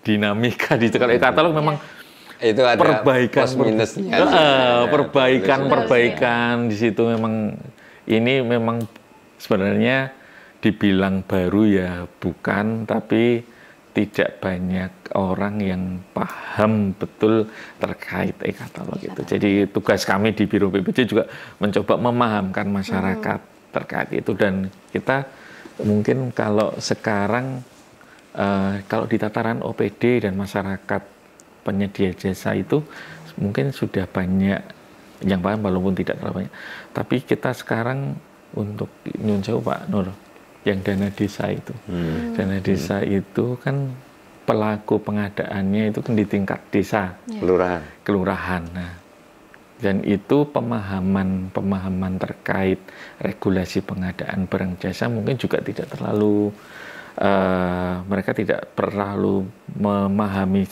dinamika di situ. Kalau e-katalog memang itu ada perbaikan plus minusnya. Perbaikan di situ memang ini memang sebenarnya dibilang baru ya bukan, tapi tidak banyak orang yang paham betul terkait e-katalog itu. Jadi tugas kami di Biro PPJ juga mencoba memahamkan masyarakat terkait itu, dan kita mungkin kalau sekarang kalau di tataran OPD dan masyarakat penyedia jasa itu mungkin sudah banyak yang paham walaupun tidak terlalu banyak. Tapi kita sekarang untuk nyun sewu, Pak Nur, yang dana desa itu. Dana desa itu kan pelaku pengadaannya itu kan di tingkat desa, kelurahan. Nah, dan itu pemahaman terkait regulasi pengadaan barang jasa mungkin juga tidak terlalu mereka tidak terlalu memahami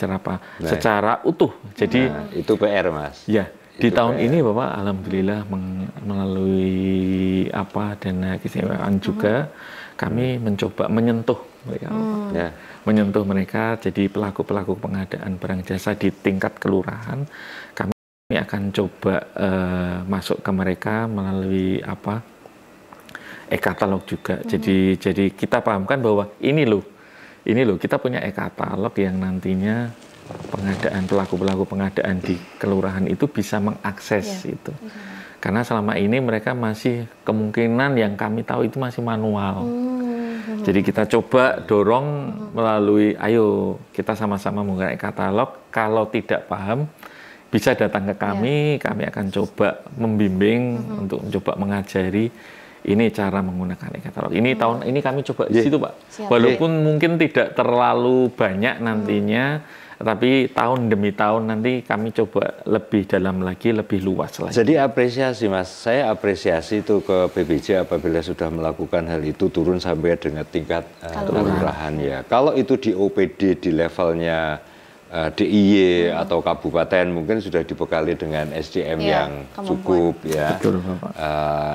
secara utuh. Jadi itu PR, Mas. Ya, di tahun ini Bapak alhamdulillah melalui dana keistimewaan juga kami mencoba menyentuh mereka. Menyentuh mereka jadi pelaku-pelaku pengadaan barang jasa di tingkat kelurahan. Kami akan coba masuk ke mereka melalui e-katalog juga. Jadi kita pahamkan bahwa ini loh kita punya e-katalog yang nantinya pelaku-pelaku pengadaan di kelurahan itu bisa mengakses itu. Karena selama ini mereka masih kemungkinan yang kami tahu itu masih manual. Jadi kita coba dorong melalui, ayo kita sama-sama menggunakan e-katalog. Kalau tidak paham bisa datang ke kami akan coba membimbing untuk mencoba mengajari ini cara menggunakan e-katalog. Ini tahun ini kami coba di situ, Pak. Walaupun mungkin tidak terlalu banyak nantinya, tapi tahun demi tahun nanti kami coba lebih dalam lagi, lebih luas lagi. Jadi apresiasi, Mas. Saya apresiasi itu ke PBJ apabila sudah melakukan hal itu turun sampai dengan tingkat kelurahan ya. Kalau itu di OPD di levelnya DIY atau kabupaten mungkin sudah dibekali dengan SDM yang cukup ya. Betul, Bapak.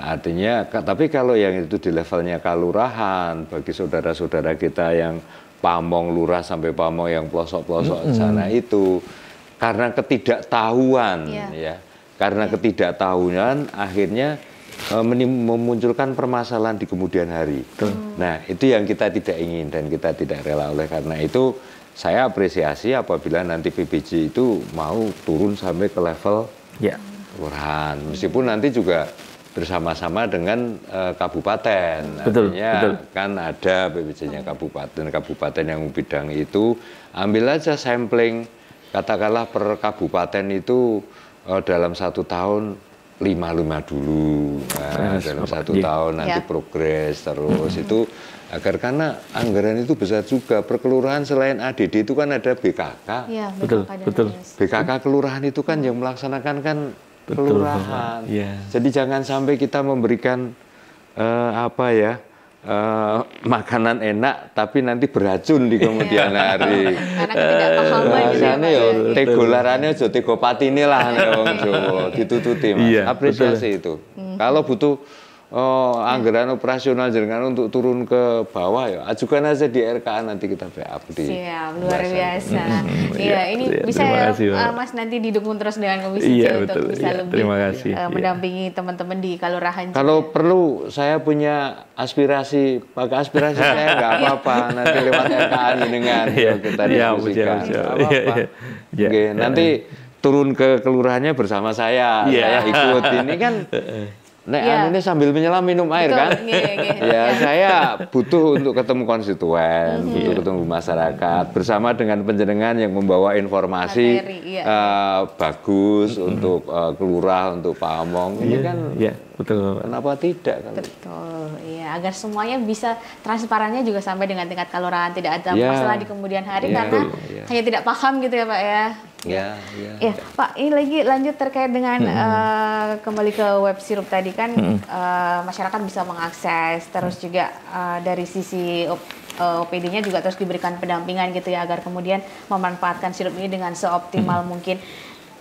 Artinya, tapi kalau yang itu di levelnya kelurahan, bagi saudara-saudara kita yang Pamong lurah sampai Pamong yang pelosok-pelosok sana itu karena ketidaktahuan karena ketidaktahuan akhirnya memunculkan permasalahan di kemudian hari. Nah, itu yang kita tidak ingin dan kita tidak rela. Oleh karena itu saya apresiasi apabila nanti PBJ itu mau turun sampai ke level kelurahan, meskipun nanti juga bersama-sama dengan kabupaten. Artinya kan ada PBJ-nya kabupaten yang bidang itu, ambil aja sampling, katakanlah per kabupaten itu dalam 1 tahun 5 dulu, dalam 1 tahun nanti progres terus itu agar karena anggaran itu besar juga. Per kelurahan selain ADD itu kan ada BKK. Betul. BKK kelurahan itu kan yang melaksanakan kan kelurahan. Jadi jangan sampai kita memberikan makanan enak tapi nanti beracun di kemudian hari. Karena ketidakpahaman gitu ya. Tegolarane aja tego patine lah wong Jawa ditututi, Mas. Apresiasi itu. Kalau butuh anggaran operasional jenengan untuk turun ke bawah ya ajukan aja di RKA, nanti kita backup di. Siap, luar biasa. Ini bisa Mas nanti didukung terus dengan Komisi C untuk bisa lebih mendampingi teman-teman di kelurahan. Kalau perlu saya punya aspirasi, pakai aspirasi saya nggak apa-apa, nanti lewat RKA jenengan kita diskusikan. Nanti turun ke kelurahannya bersama saya ikut ini kan. Ini sambil menyelam minum air kan? Saya butuh untuk ketemu konstituen, butuh ketemu masyarakat bersama dengan panjenengan yang membawa informasi bagus untuk kelurah, untuk Pamong. Ini kan betul. Kenapa tidak? Betul, agar semuanya bisa transparannya juga sampai dengan tingkat kelurahan, tidak ada masalah di kemudian hari karena hanya tidak paham gitu ya Pak ya. Pak, ini lagi lanjut terkait dengan kembali ke web sirup tadi kan masyarakat bisa mengakses, terus juga dari sisi OPD-nya juga terus diberikan pendampingan gitu ya agar kemudian memanfaatkan sirup ini dengan seoptimal mungkin.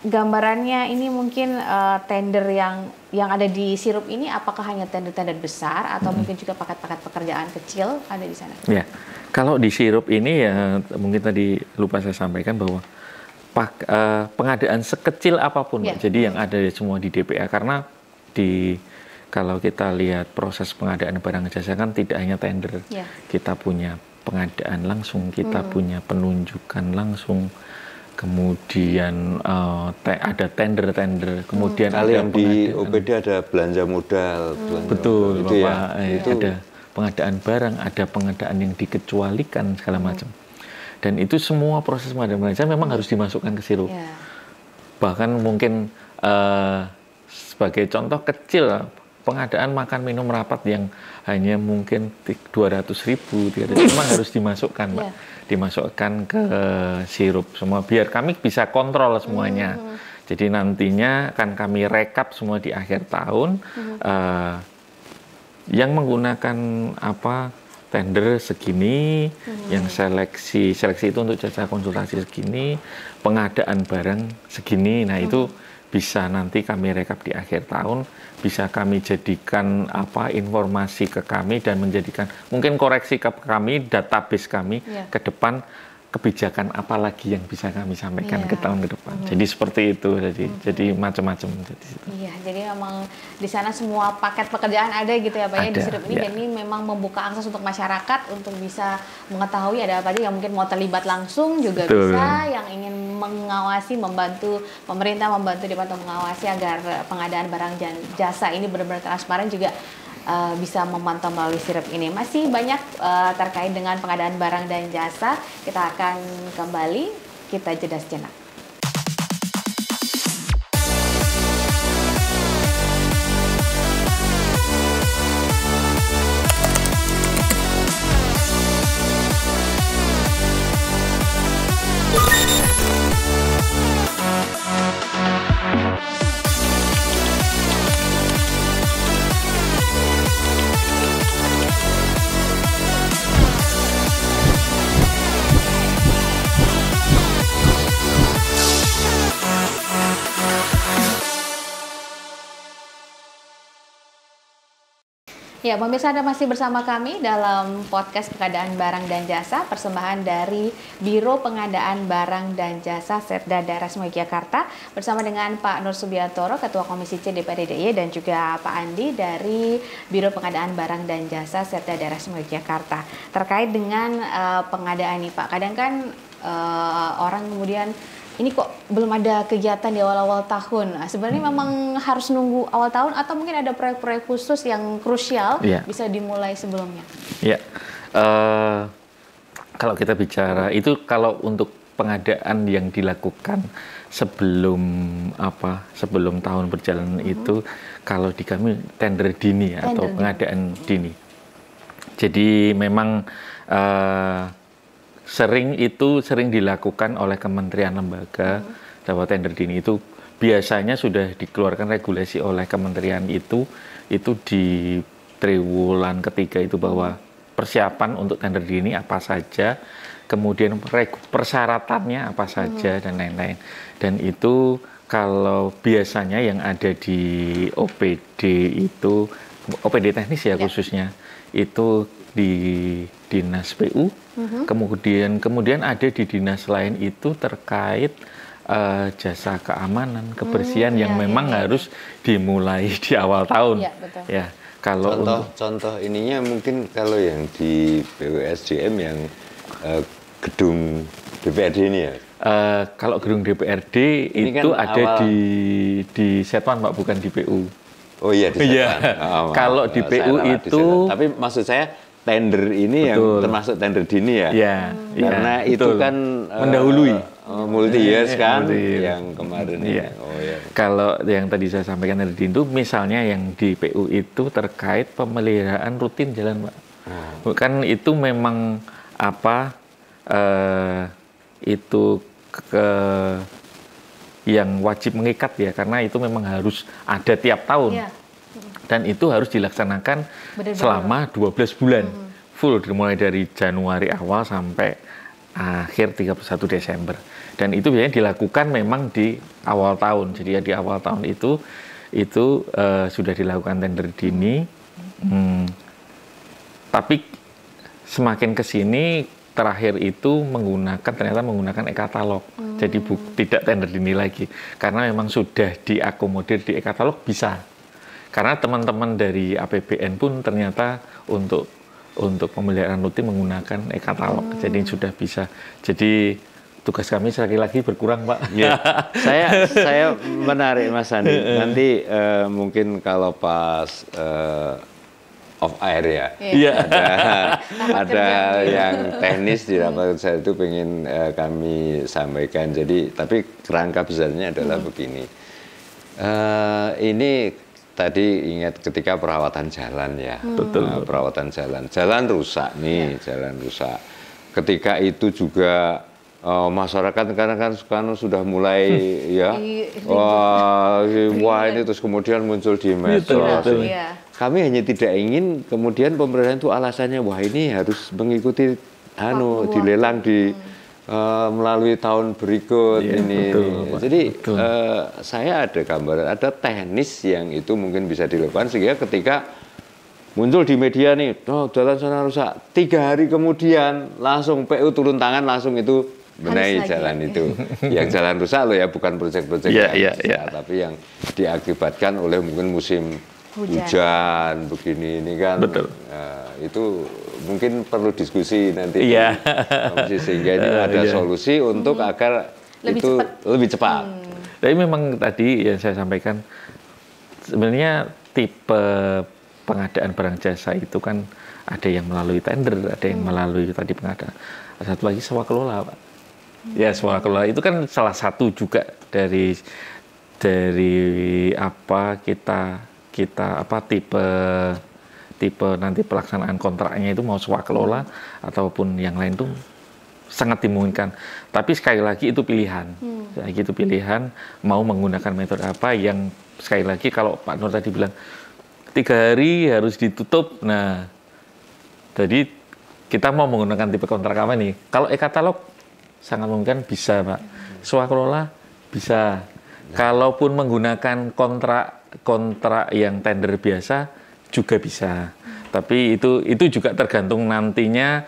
Gambarannya ini mungkin tender yang ada di sirup ini apakah hanya tender-tender besar atau mungkin juga paket-paket pekerjaan kecil ada di sana? Ya, kalau di sirup ini ya mungkin tadi lupa saya sampaikan bahwa pengadaan sekecil apapun, jadi yang ada semua di DPA karena kalau kita lihat proses pengadaan barang jasa kan tidak hanya tender, kita punya pengadaan langsung, kita punya penunjukan langsung, kemudian ada tender, kemudian ada yang di OPD ada belanja modal, betul itu Bapak, ada pengadaan barang, ada pengadaan yang dikecualikan segala macam. Dan itu semua proses pengadaan barang jasa memang harus dimasukkan ke sirup. Bahkan mungkin sebagai contoh kecil, pengadaan makan minum rapat yang hanya mungkin 200.000, memang harus dimasukkan, Mbak. Dimasukkan ke sirup semua, biar kami bisa kontrol semuanya. Jadi nantinya akan kami rekap semua di akhir tahun, yang menggunakan tender segini, yang seleksi itu untuk jasa konsultasi segini, pengadaan barang segini. Nah, itu bisa nanti kami rekap di akhir tahun, bisa kami jadikan informasi ke kami dan menjadikan mungkin koreksi ke kami, database kami ke depan, kebijakan apa lagi yang bisa kami sampaikan ke tahun ke depan. Jadi seperti itu, jadi macam-macam. Iya, jadi memang di sana semua paket pekerjaan ada gitu ya Pak ya di Sirip ini, dan ini memang membuka akses untuk masyarakat untuk bisa mengetahui ada apa aja yang mungkin mau terlibat langsung juga bisa, yang ingin mengawasi, membantu pemerintah, membantu departemen mengawasi agar pengadaan barang dan jasa ini benar-benar transparan juga bisa memantau melalui Sirip ini. Masih banyak terkait dengan pengadaan barang dan jasa. Kita akan kembali, kita jeda sejenak. Ya, pemirsa, Anda masih bersama kami dalam podcast pengadaan barang dan jasa, persembahan dari Biro Pengadaan Barang dan Jasa Setda Daerah Istimewa Yogyakarta, bersama dengan Pak Nur Subiantoro, Ketua Komisi C DPRD DIY, dan juga Pak Andi dari Biro Pengadaan Barang dan Jasa Setda Daerah Istimewa Yogyakarta. Terkait dengan pengadaan nih Pak, kadang kan orang kemudian ini kok belum ada kegiatan di awal-awal tahun. Nah, sebenarnya memang harus nunggu awal tahun atau mungkin ada proyek-proyek khusus yang krusial bisa dimulai sebelumnya? Ya, kalau kita bicara itu, kalau untuk pengadaan yang dilakukan sebelum tahun berjalan itu, kalau di kami tender dini atau pengadaan dini. Jadi memang sering dilakukan oleh kementerian lembaga bahwa tender dini itu biasanya sudah dikeluarkan regulasi oleh kementerian itu di triwulan ketiga itu, bahwa persiapan untuk tender dini apa saja, kemudian persyaratannya apa saja dan lain-lain. Dan itu kalau biasanya yang ada di OPD itu, OPD teknis ya khususnya, itu di Dinas PU, kemudian ada di dinas lain itu terkait jasa keamanan, kebersihan yang memang harus dimulai di awal tahun. Ya, betul. Ya, kalau contoh ininya mungkin kalau yang di BWSDM yang gedung DPRD ini ya. Kalau gedung DPRD ini itu kan ada di Setuan Pak, bukan di PU. Oh iya, di Setuan. Kalau di PU itu, tapi maksud saya tender ini yang termasuk tender dini ya? Karena itu kan mendahului multi years kan, yang kemarin ini. Kalau yang tadi saya sampaikan tender dini itu, misalnya yang di PU itu terkait pemeliharaan rutin jalan Pak. Kan itu memang itu yang wajib mengikat ya, karena itu memang harus ada tiap tahun. Dan itu harus dilaksanakan selama 12 bulan full, dimulai dari Januari awal sampai akhir 31 Desember. Dan itu biasanya dilakukan memang di awal tahun. Jadi ya di awal tahun itu sudah dilakukan tender dini. Tapi semakin ke sini terakhir itu ternyata menggunakan e-katalog. Jadi tidak tender dini lagi, karena memang sudah diakomodir di e-katalog bisa. Karena teman-teman dari APBN pun ternyata untuk pemeliharaan rutin menggunakan e-katalog. Jadi sudah bisa. Jadi tugas kami sekali lagi berkurang, Pak. Ya, saya menarik Mas Andi. Nanti mungkin kalau pas off air ya, ada yang teknis di rapat saya itu pengen kami sampaikan. Jadi tapi kerangka besarnya adalah begini. Ini tadi ingat ketika perawatan jalan ya, perawatan jalan rusak nih, jalan rusak. Ketika itu juga masyarakat kan sudah mulai wah ini terus kemudian muncul di medsos. kami hanya tidak ingin kemudian pemerintah itu alasannya wah ini harus mengikuti dilelang di melalui tahun berikut ini. Betul. Jadi saya ada gambaran, ada teknis yang itu mungkin bisa dilakukan sehingga ketika muncul di media nih, jalan sana rusak, 3 hari kemudian langsung PU turun tangan, langsung itu benahi jalan itu. Yang jalan rusak loh ya, bukan proyek-proyek tapi yang diakibatkan oleh mungkin musim hujan begini ini kan. Betul. Itu mungkin perlu diskusi nanti sehingga ini ada solusi untuk agar lebih cepat. Tapi memang tadi yang saya sampaikan sebenarnya tipe pengadaan barang jasa itu kan ada yang melalui tender, ada yang melalui tadi pengadaan. Ada satu lagi swakelola, Pak. Ya, swakelola itu kan salah satu juga dari apa tipe nanti pelaksanaan kontraknya itu mau swakelola ataupun yang lain tuh sangat dimungkinkan. Tapi sekali lagi itu pilihan. Itu pilihan mau menggunakan metode apa yang sekali lagi kalau Pak Nur tadi bilang 3 hari harus ditutup. Nah, jadi kita mau menggunakan tipe kontrak apa nih? Kalau e-katalog sangat mungkin bisa, Pak. Swakelola bisa. Kalaupun menggunakan kontrak yang tender biasa juga bisa. Tapi itu juga tergantung nantinya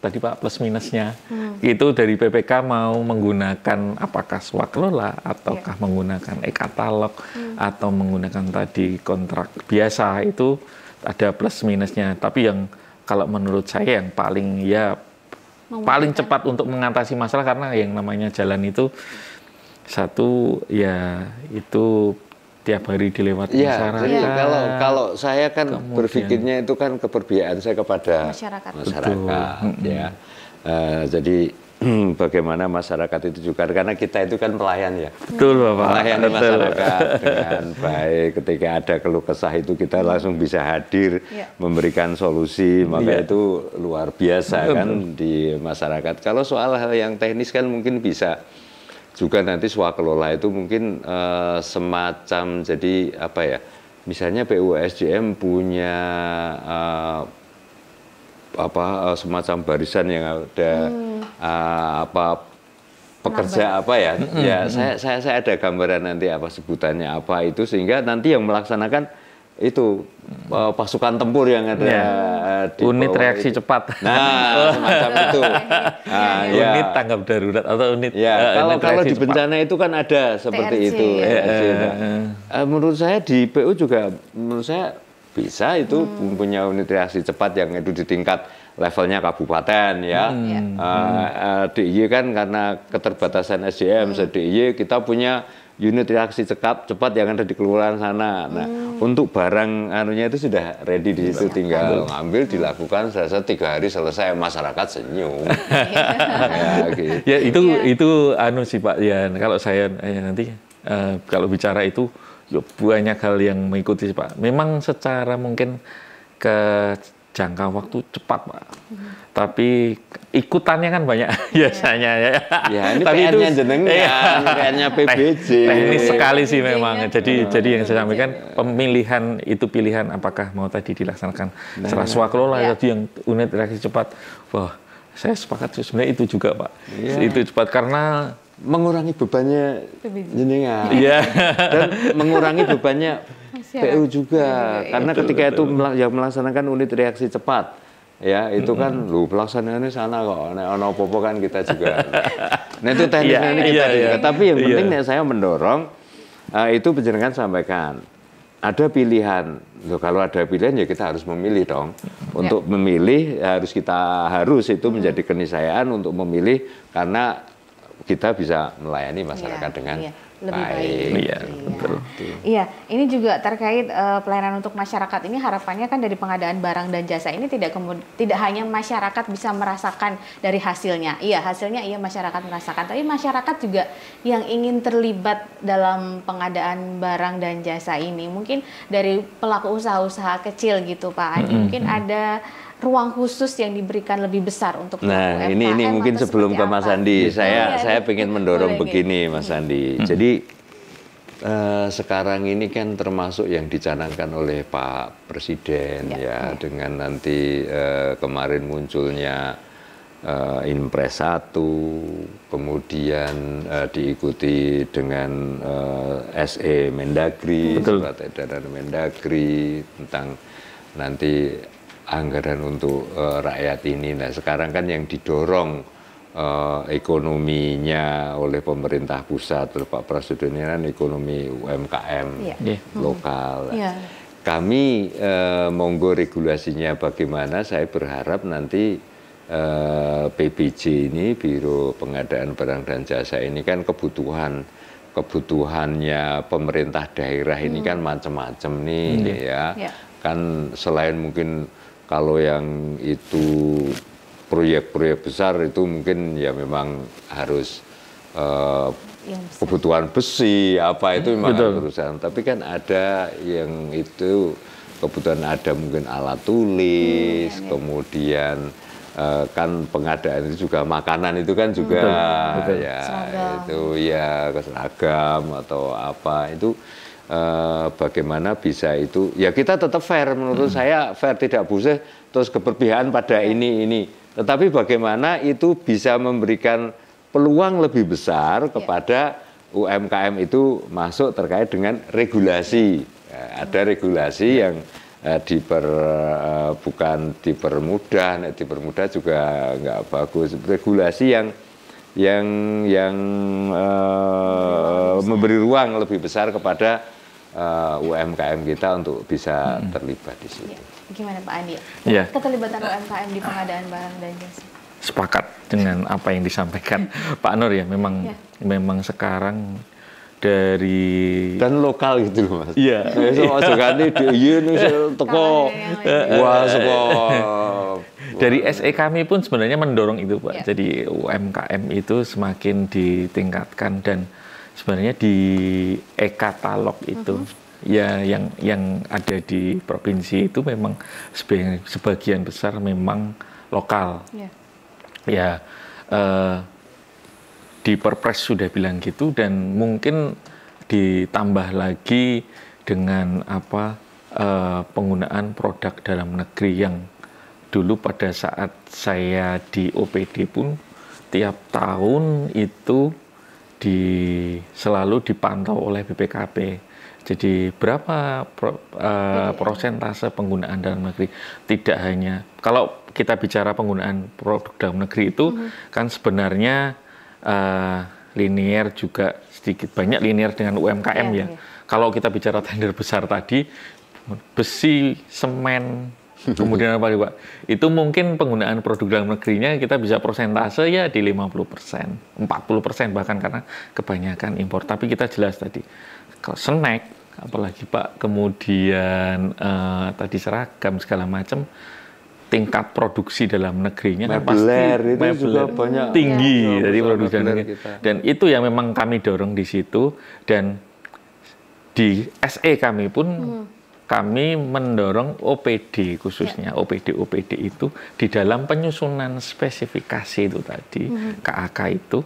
tadi Pak plus minusnya. Itu dari PPK mau menggunakan apakah swakelola ataukah menggunakan e-katalog atau menggunakan tadi kontrak biasa, itu ada plus minusnya. Tapi yang kalau menurut saya yang paling cepat untuk mengatasi masalah, karena yang namanya jalan itu satu ya itu tiap hari dilewati masyarakat. Jadi kalau saya kan berpikirnya itu kan keperbiaan saya kepada masyarakat ya. Jadi bagaimana masyarakat itu juga, karena kita itu kan pelayan ya. Betul, Bapak. Melayani masyarakat dengan baik. Ketika ada keluh kesah itu kita langsung bisa hadir memberikan solusi, maka itu luar biasa kan di masyarakat. Kalau soal hal yang teknis kan mungkin bisa juga nanti swakelola itu mungkin semacam jadi apa ya, misalnya PUSDM punya semacam barisan yang ada pekerja apa ya, saya ada gambaran nanti apa sebutannya apa itu, sehingga nanti yang melaksanakan itu pasukan tempur yang ada di unit reaksi cepat. Nah, semacam itu. Unit tanggap darurat atau unit. Kalau di bencana itu kan ada seperti itu. Menurut saya di PU juga menurut saya bisa itu punya unit reaksi cepat yang itu di tingkat levelnya kabupaten ya. DIY kan karena keterbatasan SDM, DIY kita punya unit reaksi cepat yang ada di kelurahan sana. Nah, untuk barang anunya itu sudah ready di situ, tinggal ngambil, dilakukan, selesai 3 hari selesai, masyarakat senyum. Gitu. Ya itu anu sih Pak ya, kalau saya nanti kalau bicara itu banyak hal yang mengikuti sih Pak. Memang secara mungkin ke jangka waktu cepat Pak. Tapi ikutannya kan banyak biasanya ya. Ini PR-nya jenengan, PR-nya PBJ. Teknis sekali sih memang. Jadi yang saya sampaikan pemilihan itu pilihan apakah mau tadi dilaksanakan secara swakelola tadi yang unit reaksi cepat. Wah, saya sepakat sebenarnya itu juga Pak. Itu cepat karena mengurangi bebannya jenengan. Dan mengurangi bebannya PU juga. Karena ketika itu yang melaksanakan unit reaksi cepat, ya itu kan pelaksanaannya sana kok, ono popo kan kita juga. Nah itu teknisnya ini kita juga. Tapi yang penting saya mendorong itu penjenengan sampaikan ada pilihan. Loh, kalau ada pilihan ya kita harus memilih dong. Untuk memilih harus itu menjadi keniscayaan untuk memilih, karena kita bisa melayani masyarakat dengan lebih baik. Betul. Iya, ini juga terkait pelayanan untuk masyarakat ini, harapannya kan dari pengadaan barang dan jasa ini tidak hanya masyarakat bisa merasakan dari hasilnya. Iya, hasilnya masyarakat merasakan, tapi masyarakat juga yang ingin terlibat dalam pengadaan barang dan jasa ini. Mungkin dari pelaku usaha-usaha kecil gitu Pak Adi, mungkin ada ruang khusus yang diberikan lebih besar untuk UMKM, ini mungkin sebelum ke Mas Andi, saya ingin mendorong begini Mas Andi. Jadi sekarang ini kan termasuk yang dicanangkan oleh Pak Presiden ya, dengan nanti kemarin munculnya Inpres 1, kemudian diikuti dengan SE Mendagri, surat edaran Mendagri tentang nanti anggaran untuk rakyat ini. Nah sekarang kan yang didorong ekonominya oleh pemerintah pusat, Pak Presiden ini kan ekonomi UMKM lokal. Kami monggo regulasinya bagaimana, saya berharap nanti PBJ ini, Biro Pengadaan Barang dan Jasa ini kan kebutuhannya pemerintah daerah ini kan macam-macam nih kan, selain mungkin kalau yang itu proyek-proyek besar itu mungkin ya memang harus kebutuhan besi apa itu memang harus perusahaan, tapi kan ada yang itu kebutuhan, ada mungkin alat tulis, kemudian kan pengadaan itu juga makanan itu kan juga ya seragam. Itu ya seragam atau apa itu bagaimana bisa itu ya kita tetap fair, menurut saya fair, tidak boleh terus keberpihakan pada ini. Tetapi bagaimana itu bisa memberikan peluang lebih besar kepada UMKM itu masuk terkait dengan regulasi. Ada regulasi yang bukan dipermudah juga nggak bagus. Regulasi yang memberi ruang lebih besar kepada UMKM kita untuk bisa terlibat di situ. Gimana Pak Andi? Ya. Keterlibatan UMKM di pengadaan barang dan jasa. Sepakat dengan apa yang disampaikan Pak Nur ya, memang sekarang dari dan lokal gitu loh Mas. Iya. Dari SE kami pun sebenarnya mendorong itu Pak. Jadi UMKM itu semakin ditingkatkan, dan sebenarnya di e-katalog itu ya yang ada di provinsi itu memang sebagian besar memang lokal. Ya di Perpres sudah bilang gitu, dan mungkin ditambah lagi dengan penggunaan produk dalam negeri yang dulu pada saat saya di OPD pun tiap tahun itu selalu dipantau oleh BPKP. Jadi berapa prosentase penggunaan dalam negeri? Tidak hanya kalau kita bicara penggunaan produk dalam negeri itu kan sebenarnya linear juga sedikit banyak linear dengan UMKM ya. Kalau kita bicara tender besar tadi, besi, semen, kemudian apa Pak? Itu mungkin penggunaan produk dalam negerinya kita bisa persentase ya di 50%, 40% bahkan, karena kebanyakan impor. Tapi kita jelas tadi, kalau snack, apalagi Pak, kemudian tadi seragam segala macam, tingkat produksi dalam negerinya kan pasti juga banyak tinggi dari produksi dalam negeri. Dan itu yang memang kami dorong di situ, dan di SE kami pun kami mendorong OPD khususnya, OPD itu di dalam penyusunan spesifikasi itu tadi, KAK itu,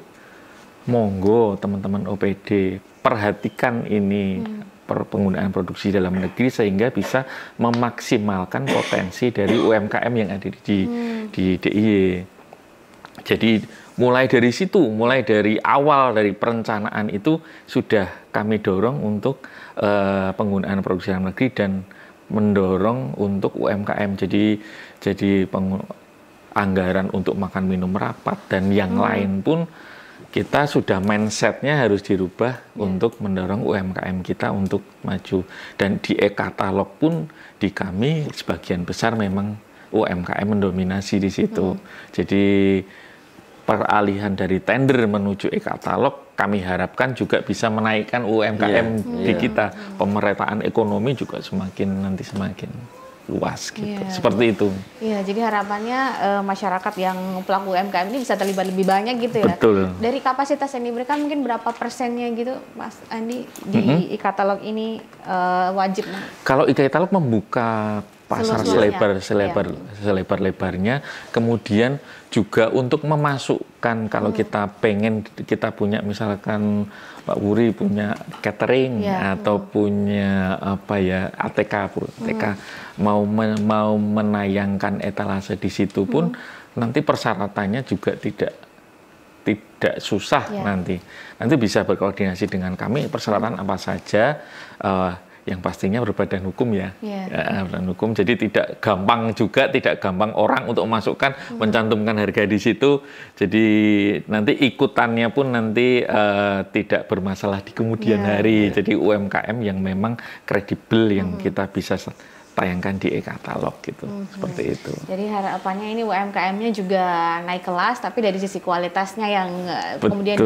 monggo teman-teman OPD perhatikan ini penggunaan produksi dalam negeri sehingga bisa memaksimalkan potensi dari UMKM yang ada di DIY. Jadi mulai dari situ, mulai dari awal dari perencanaan itu sudah kami dorong untuk penggunaan produksi dalam negeri dan mendorong untuk UMKM. Jadi anggaran untuk makan minum merapat dan yang lain pun kita sudah mindsetnya harus dirubah untuk mendorong UMKM kita untuk maju. Dan di e-katalog pun di kami sebagian besar memang UMKM mendominasi di situ. Jadi peralihan dari tender menuju e-katalog kami harapkan juga bisa menaikkan UMKM di kita. Pemerataan ekonomi juga semakin luas gitu. Seperti itu. Iya, jadi harapannya masyarakat yang pelaku UMKM ini bisa terlibat lebih banyak gitu ya. Betul. Dari kapasitas yang diberikan mungkin berapa persennya gitu Mas Andi di e-katalog ini wajib? Kalau e-katalog membuka pasar selebar-lebarnya. Kemudian juga untuk memasukkan kalau kita pengen kita punya misalkan Pak Wuri punya catering atau punya apa ya ATK mau menayangkan etalase di situ pun nanti persyaratannya juga tidak susah nanti bisa berkoordinasi dengan kami persyaratan apa saja. Yang pastinya berbadan hukum berbadan hukum, jadi tidak gampang orang untuk memasukkan mencantumkan harga di situ, jadi nanti ikutannya pun nanti tidak bermasalah di kemudian hari. Jadi UMKM yang memang kredibel yang kita bisa tayangkan di e-katalog gitu, seperti itu. Jadi harapannya ini UMKM-nya juga naik kelas, tapi dari sisi kualitasnya yang kemudian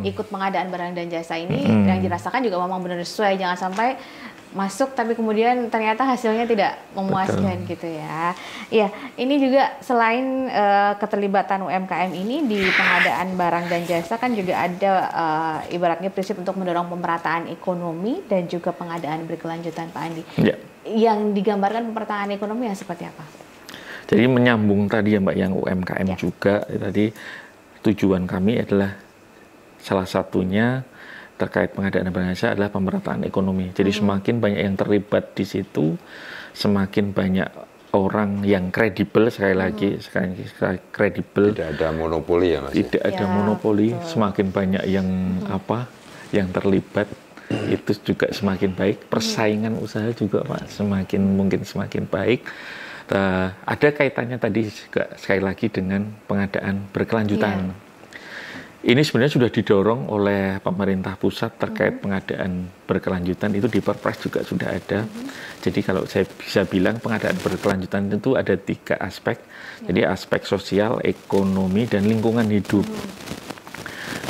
ikut pengadaan barang dan jasa ini yang dirasakan juga memang benar sesuai, jangan sampai masuk tapi kemudian ternyata hasilnya tidak memuaskan gitu ya. Iya, ini juga selain keterlibatan UMKM ini di pengadaan barang dan jasa kan juga ada ibaratnya prinsip untuk mendorong pemerataan ekonomi dan juga pengadaan berkelanjutan, Pak Andi. Yang digambarkan pemerataan ekonomi yang seperti apa? Jadi menyambung tadi ya Mbak yang UMKM juga tadi tujuan kami adalah salah satunya terkait pengadaan barang jasa adalah pemerataan ekonomi. Jadi semakin banyak yang terlibat di situ, semakin banyak orang yang kredibel, sekali lagi kredibel. Tidak ada monopoli ya Mas? Tidak ada monopoli, semakin banyak yang yang terlibat, itu juga semakin baik. Persaingan usaha juga Pak, semakin baik. Ada kaitannya tadi juga sekali lagi dengan pengadaan berkelanjutan. Ini sebenarnya sudah didorong oleh pemerintah pusat terkait pengadaan berkelanjutan, itu di Perpres juga sudah ada. Jadi kalau saya bisa bilang pengadaan berkelanjutan itu ada 3 aspek. Jadi aspek sosial, ekonomi, dan lingkungan hidup.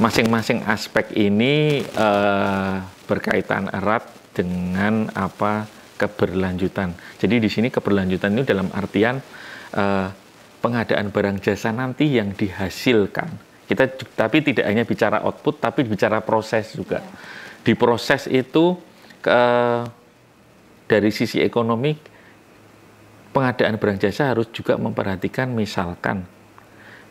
Masing-masing aspek ini berkaitan erat dengan keberlanjutan. Jadi di sini keberlanjutan itu dalam artian pengadaan barang jasa nanti yang dihasilkan. Kita tapi tidak hanya bicara output, tapi bicara proses juga. Di proses itu dari sisi ekonomi, pengadaan barang jasa harus juga memperhatikan misalkan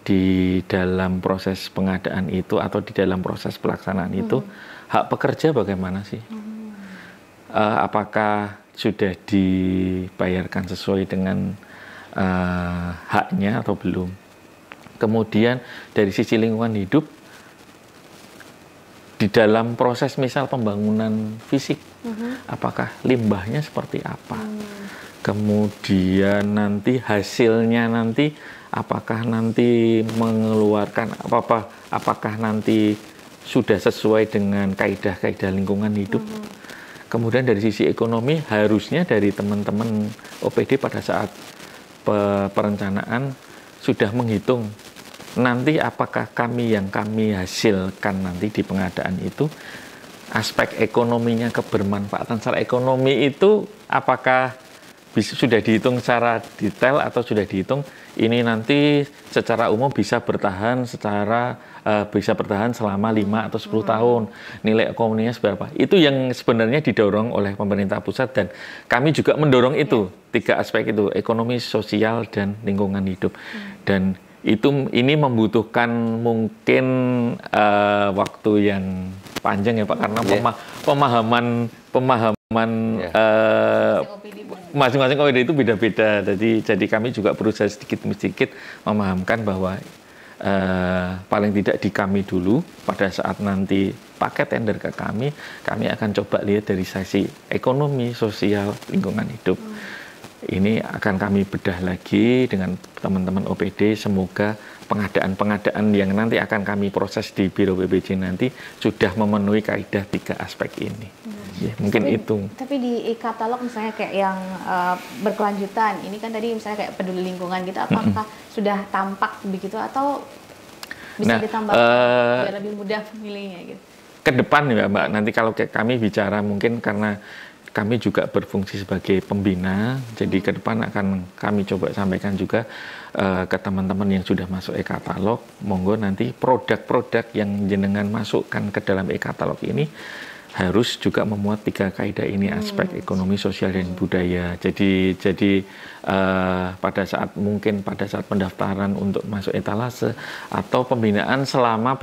di dalam proses pengadaan itu atau di dalam proses pelaksanaan itu hak pekerja bagaimana sih? Apakah sudah dibayarkan sesuai dengan haknya atau belum? Kemudian dari sisi lingkungan hidup, di dalam proses misal pembangunan fisik, apakah limbahnya seperti apa? Kemudian nanti hasilnya nanti, apakah nanti mengeluarkan apakah nanti sudah sesuai dengan kaidah-kaidah lingkungan hidup? Kemudian dari sisi ekonomi, harusnya dari teman-teman OPD pada saat perencanaan sudah menghitung nanti apakah kami hasilkan nanti di pengadaan itu aspek ekonominya, kebermanfaatan secara ekonomi itu apakah sudah dihitung secara detail atau sudah dihitung ini nanti secara umum bisa bertahan selama 5 atau 10 tahun, nilai ekonominya seberapa. Itu yang sebenarnya didorong oleh pemerintah pusat dan kami juga mendorong itu, 3 aspek itu, ekonomi, sosial, dan lingkungan hidup. Dan ini membutuhkan mungkin waktu yang panjang ya Pak, karena pemahaman masing-masing OPD itu beda-beda. Jadi kami juga berusaha sedikit demi sedikit memahamkan bahwa paling tidak di kami dulu pada saat nanti paket tender ke kami akan coba lihat dari sisi ekonomi, sosial, lingkungan hidup. Ini akan kami bedah lagi dengan teman-teman OPD. Semoga pengadaan-pengadaan yang nanti akan kami proses di Biro PBJ nanti sudah memenuhi kaidah 3 aspek ini. Mungkin itu. Tapi di e-katalog misalnya kayak yang berkelanjutan, ini kan tadi misalnya kayak peduli lingkungan gitu, apakah sudah tampak begitu atau bisa ditambah biar lebih mudah pemilihnya gitu? Ke depan ya Mbak, nanti kalau kami bicara mungkin karena kami juga berfungsi sebagai pembina, jadi ke depan akan kami coba sampaikan juga ke teman-teman yang sudah masuk e-katalog, monggo nanti produk-produk yang jenengan masukkan ke dalam e-katalog ini harus juga memuat 3 kaidah ini, aspek ekonomi, sosial, dan budaya. Jadi pada saat pendaftaran untuk masuk etalase atau pembinaan selama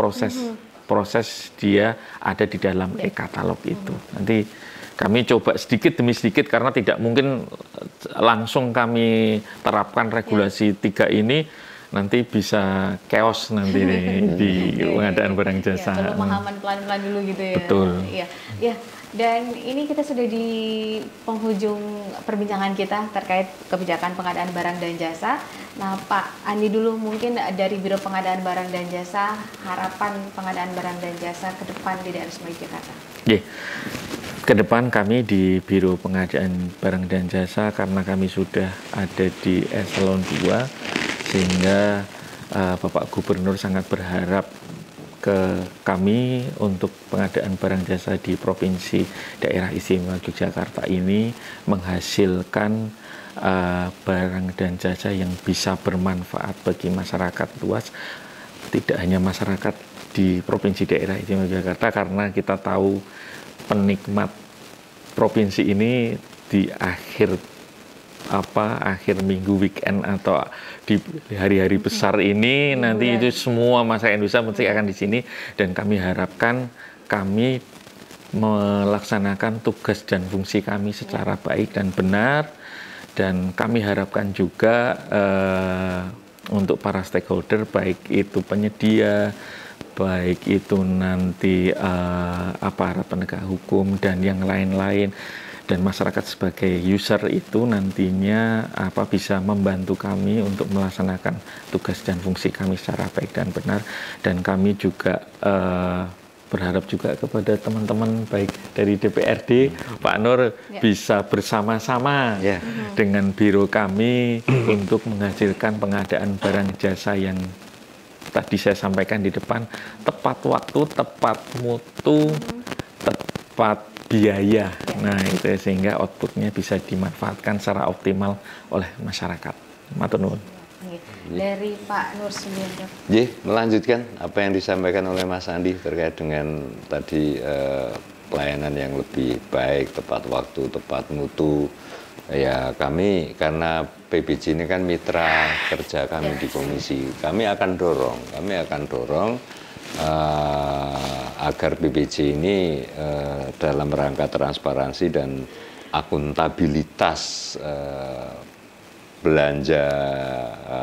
proses dia ada di dalam e-katalog itu. Nanti kami coba sedikit demi sedikit, karena tidak mungkin langsung kami terapkan regulasi 3 ini, nanti bisa chaos nanti di pengadaan barang jasa. Pemahaman pelan-pelan dulu gitu ya. Betul. Iya. Dan ini kita sudah di penghujung perbincangan kita terkait kebijakan pengadaan barang dan jasa. Nah, Pak Andi dulu mungkin dari Biro Pengadaan Barang dan Jasa, harapan pengadaan barang dan jasa ke depan di daerah Semarang Jakarta. Ke depan kami di Biro Pengadaan Barang dan Jasa, karena kami sudah ada di eselon 2, sehingga Bapak Gubernur sangat berharap ke kami untuk pengadaan barang jasa di Provinsi Daerah Istimewa Yogyakarta ini menghasilkan barang dan jasa yang bisa bermanfaat bagi masyarakat luas, tidak hanya masyarakat di Provinsi Daerah Istimewa Yogyakarta, karena kita tahu penikmat provinsi ini di akhir minggu, weekend, atau di hari-hari besar ini nanti itu semua masyarakat Indonesia mesti akan di sini, dan kami harapkan kami melaksanakan tugas dan fungsi kami secara baik dan benar, dan kami harapkan juga untuk para stakeholder, baik itu penyedia, baik itu nanti aparat penegak hukum dan yang lain-lain, dan masyarakat sebagai user itu nantinya bisa membantu kami untuk melaksanakan tugas dan fungsi kami secara baik dan benar. Dan kami juga berharap juga kepada teman-teman baik dari DPRD, Pak Nur bisa bersama-sama dengan biro kami untuk menghasilkan pengadaan barang jasa yang tadi saya sampaikan di depan, tepat waktu, tepat mutu, tepat biaya. Nah, itu sehingga outputnya bisa dimanfaatkan secara optimal oleh masyarakat. Matur nuwun. Dari Pak Nur Subianto. Melanjutkan apa yang disampaikan oleh Mas Andi terkait dengan tadi pelayanan yang lebih baik, tepat waktu, tepat mutu. Ya, kami karena PBJ ini kan mitra kerja kami di komisi, kami akan dorong agar PBJ ini dalam rangka transparansi dan akuntabilitas belanja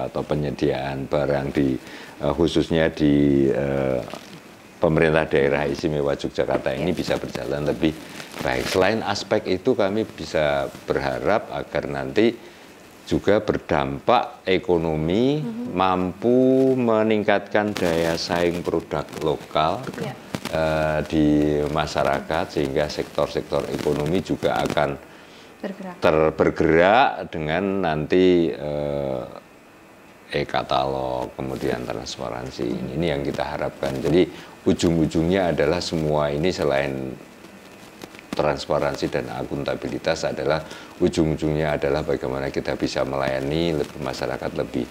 atau penyediaan barang di khususnya di pemerintah daerah istimewa Yogyakarta ini bisa berjalan lebih baik. Selain aspek itu, kami bisa berharap agar nanti juga berdampak ekonomi, mampu meningkatkan daya saing produk lokal di masyarakat, sehingga sektor-sektor ekonomi juga akan bergerak dengan nanti e-katalog, kemudian transparansi. Ini yang kita harapkan. Jadi ujung-ujungnya adalah semua ini selain transparansi dan akuntabilitas adalah ujung-ujungnya adalah bagaimana kita bisa melayani masyarakat lebih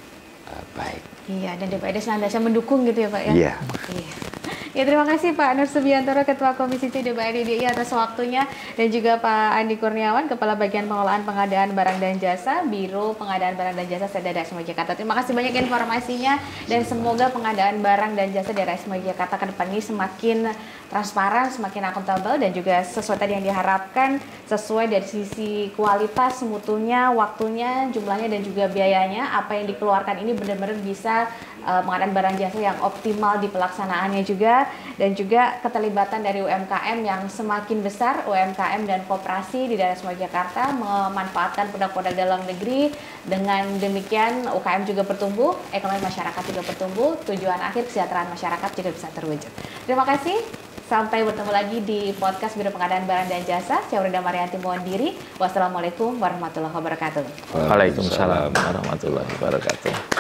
baik. Iya, dan DPRD senantiasa mendukung gitu ya Pak ya? Iya. Ya, terima kasih Pak Nur Subianto, Ketua Komisi C DPRD DIY atas waktunya, dan juga Pak Andi Kurniawan, Kepala Bagian Pengelolaan Pengadaan Barang dan Jasa, Biro Pengadaan Barang dan Jasa Daerah Istimewa Yogyakarta. Terima kasih banyak informasinya, dan semoga pengadaan barang dan jasa Daerah Istimewa Yogyakarta ke depan ini semakin transparan, semakin akuntabel, dan juga sesuai tadi yang diharapkan, sesuai dari sisi kualitas, mutunya, waktunya, jumlahnya, dan juga biayanya. Apa yang dikeluarkan ini benar-benar bisa pengadaan barang jasa yang optimal di pelaksanaannya juga, dan juga keterlibatan dari UMKM yang semakin besar, UMKM dan koperasi di daerah Istimewa Yogyakarta memanfaatkan produk-produk dalam negeri. Dengan demikian UKM juga bertumbuh, ekonomi masyarakat juga bertumbuh, tujuan akhir kesejahteraan masyarakat juga bisa terwujud. Terima kasih. Sampai bertemu lagi di podcast Biro Pengadaan Barang dan Jasa. Saya Urida Marianti mohon diri. Wassalamualaikum warahmatullahi wabarakatuh. Waalaikumsalam warahmatullahi wabarakatuh.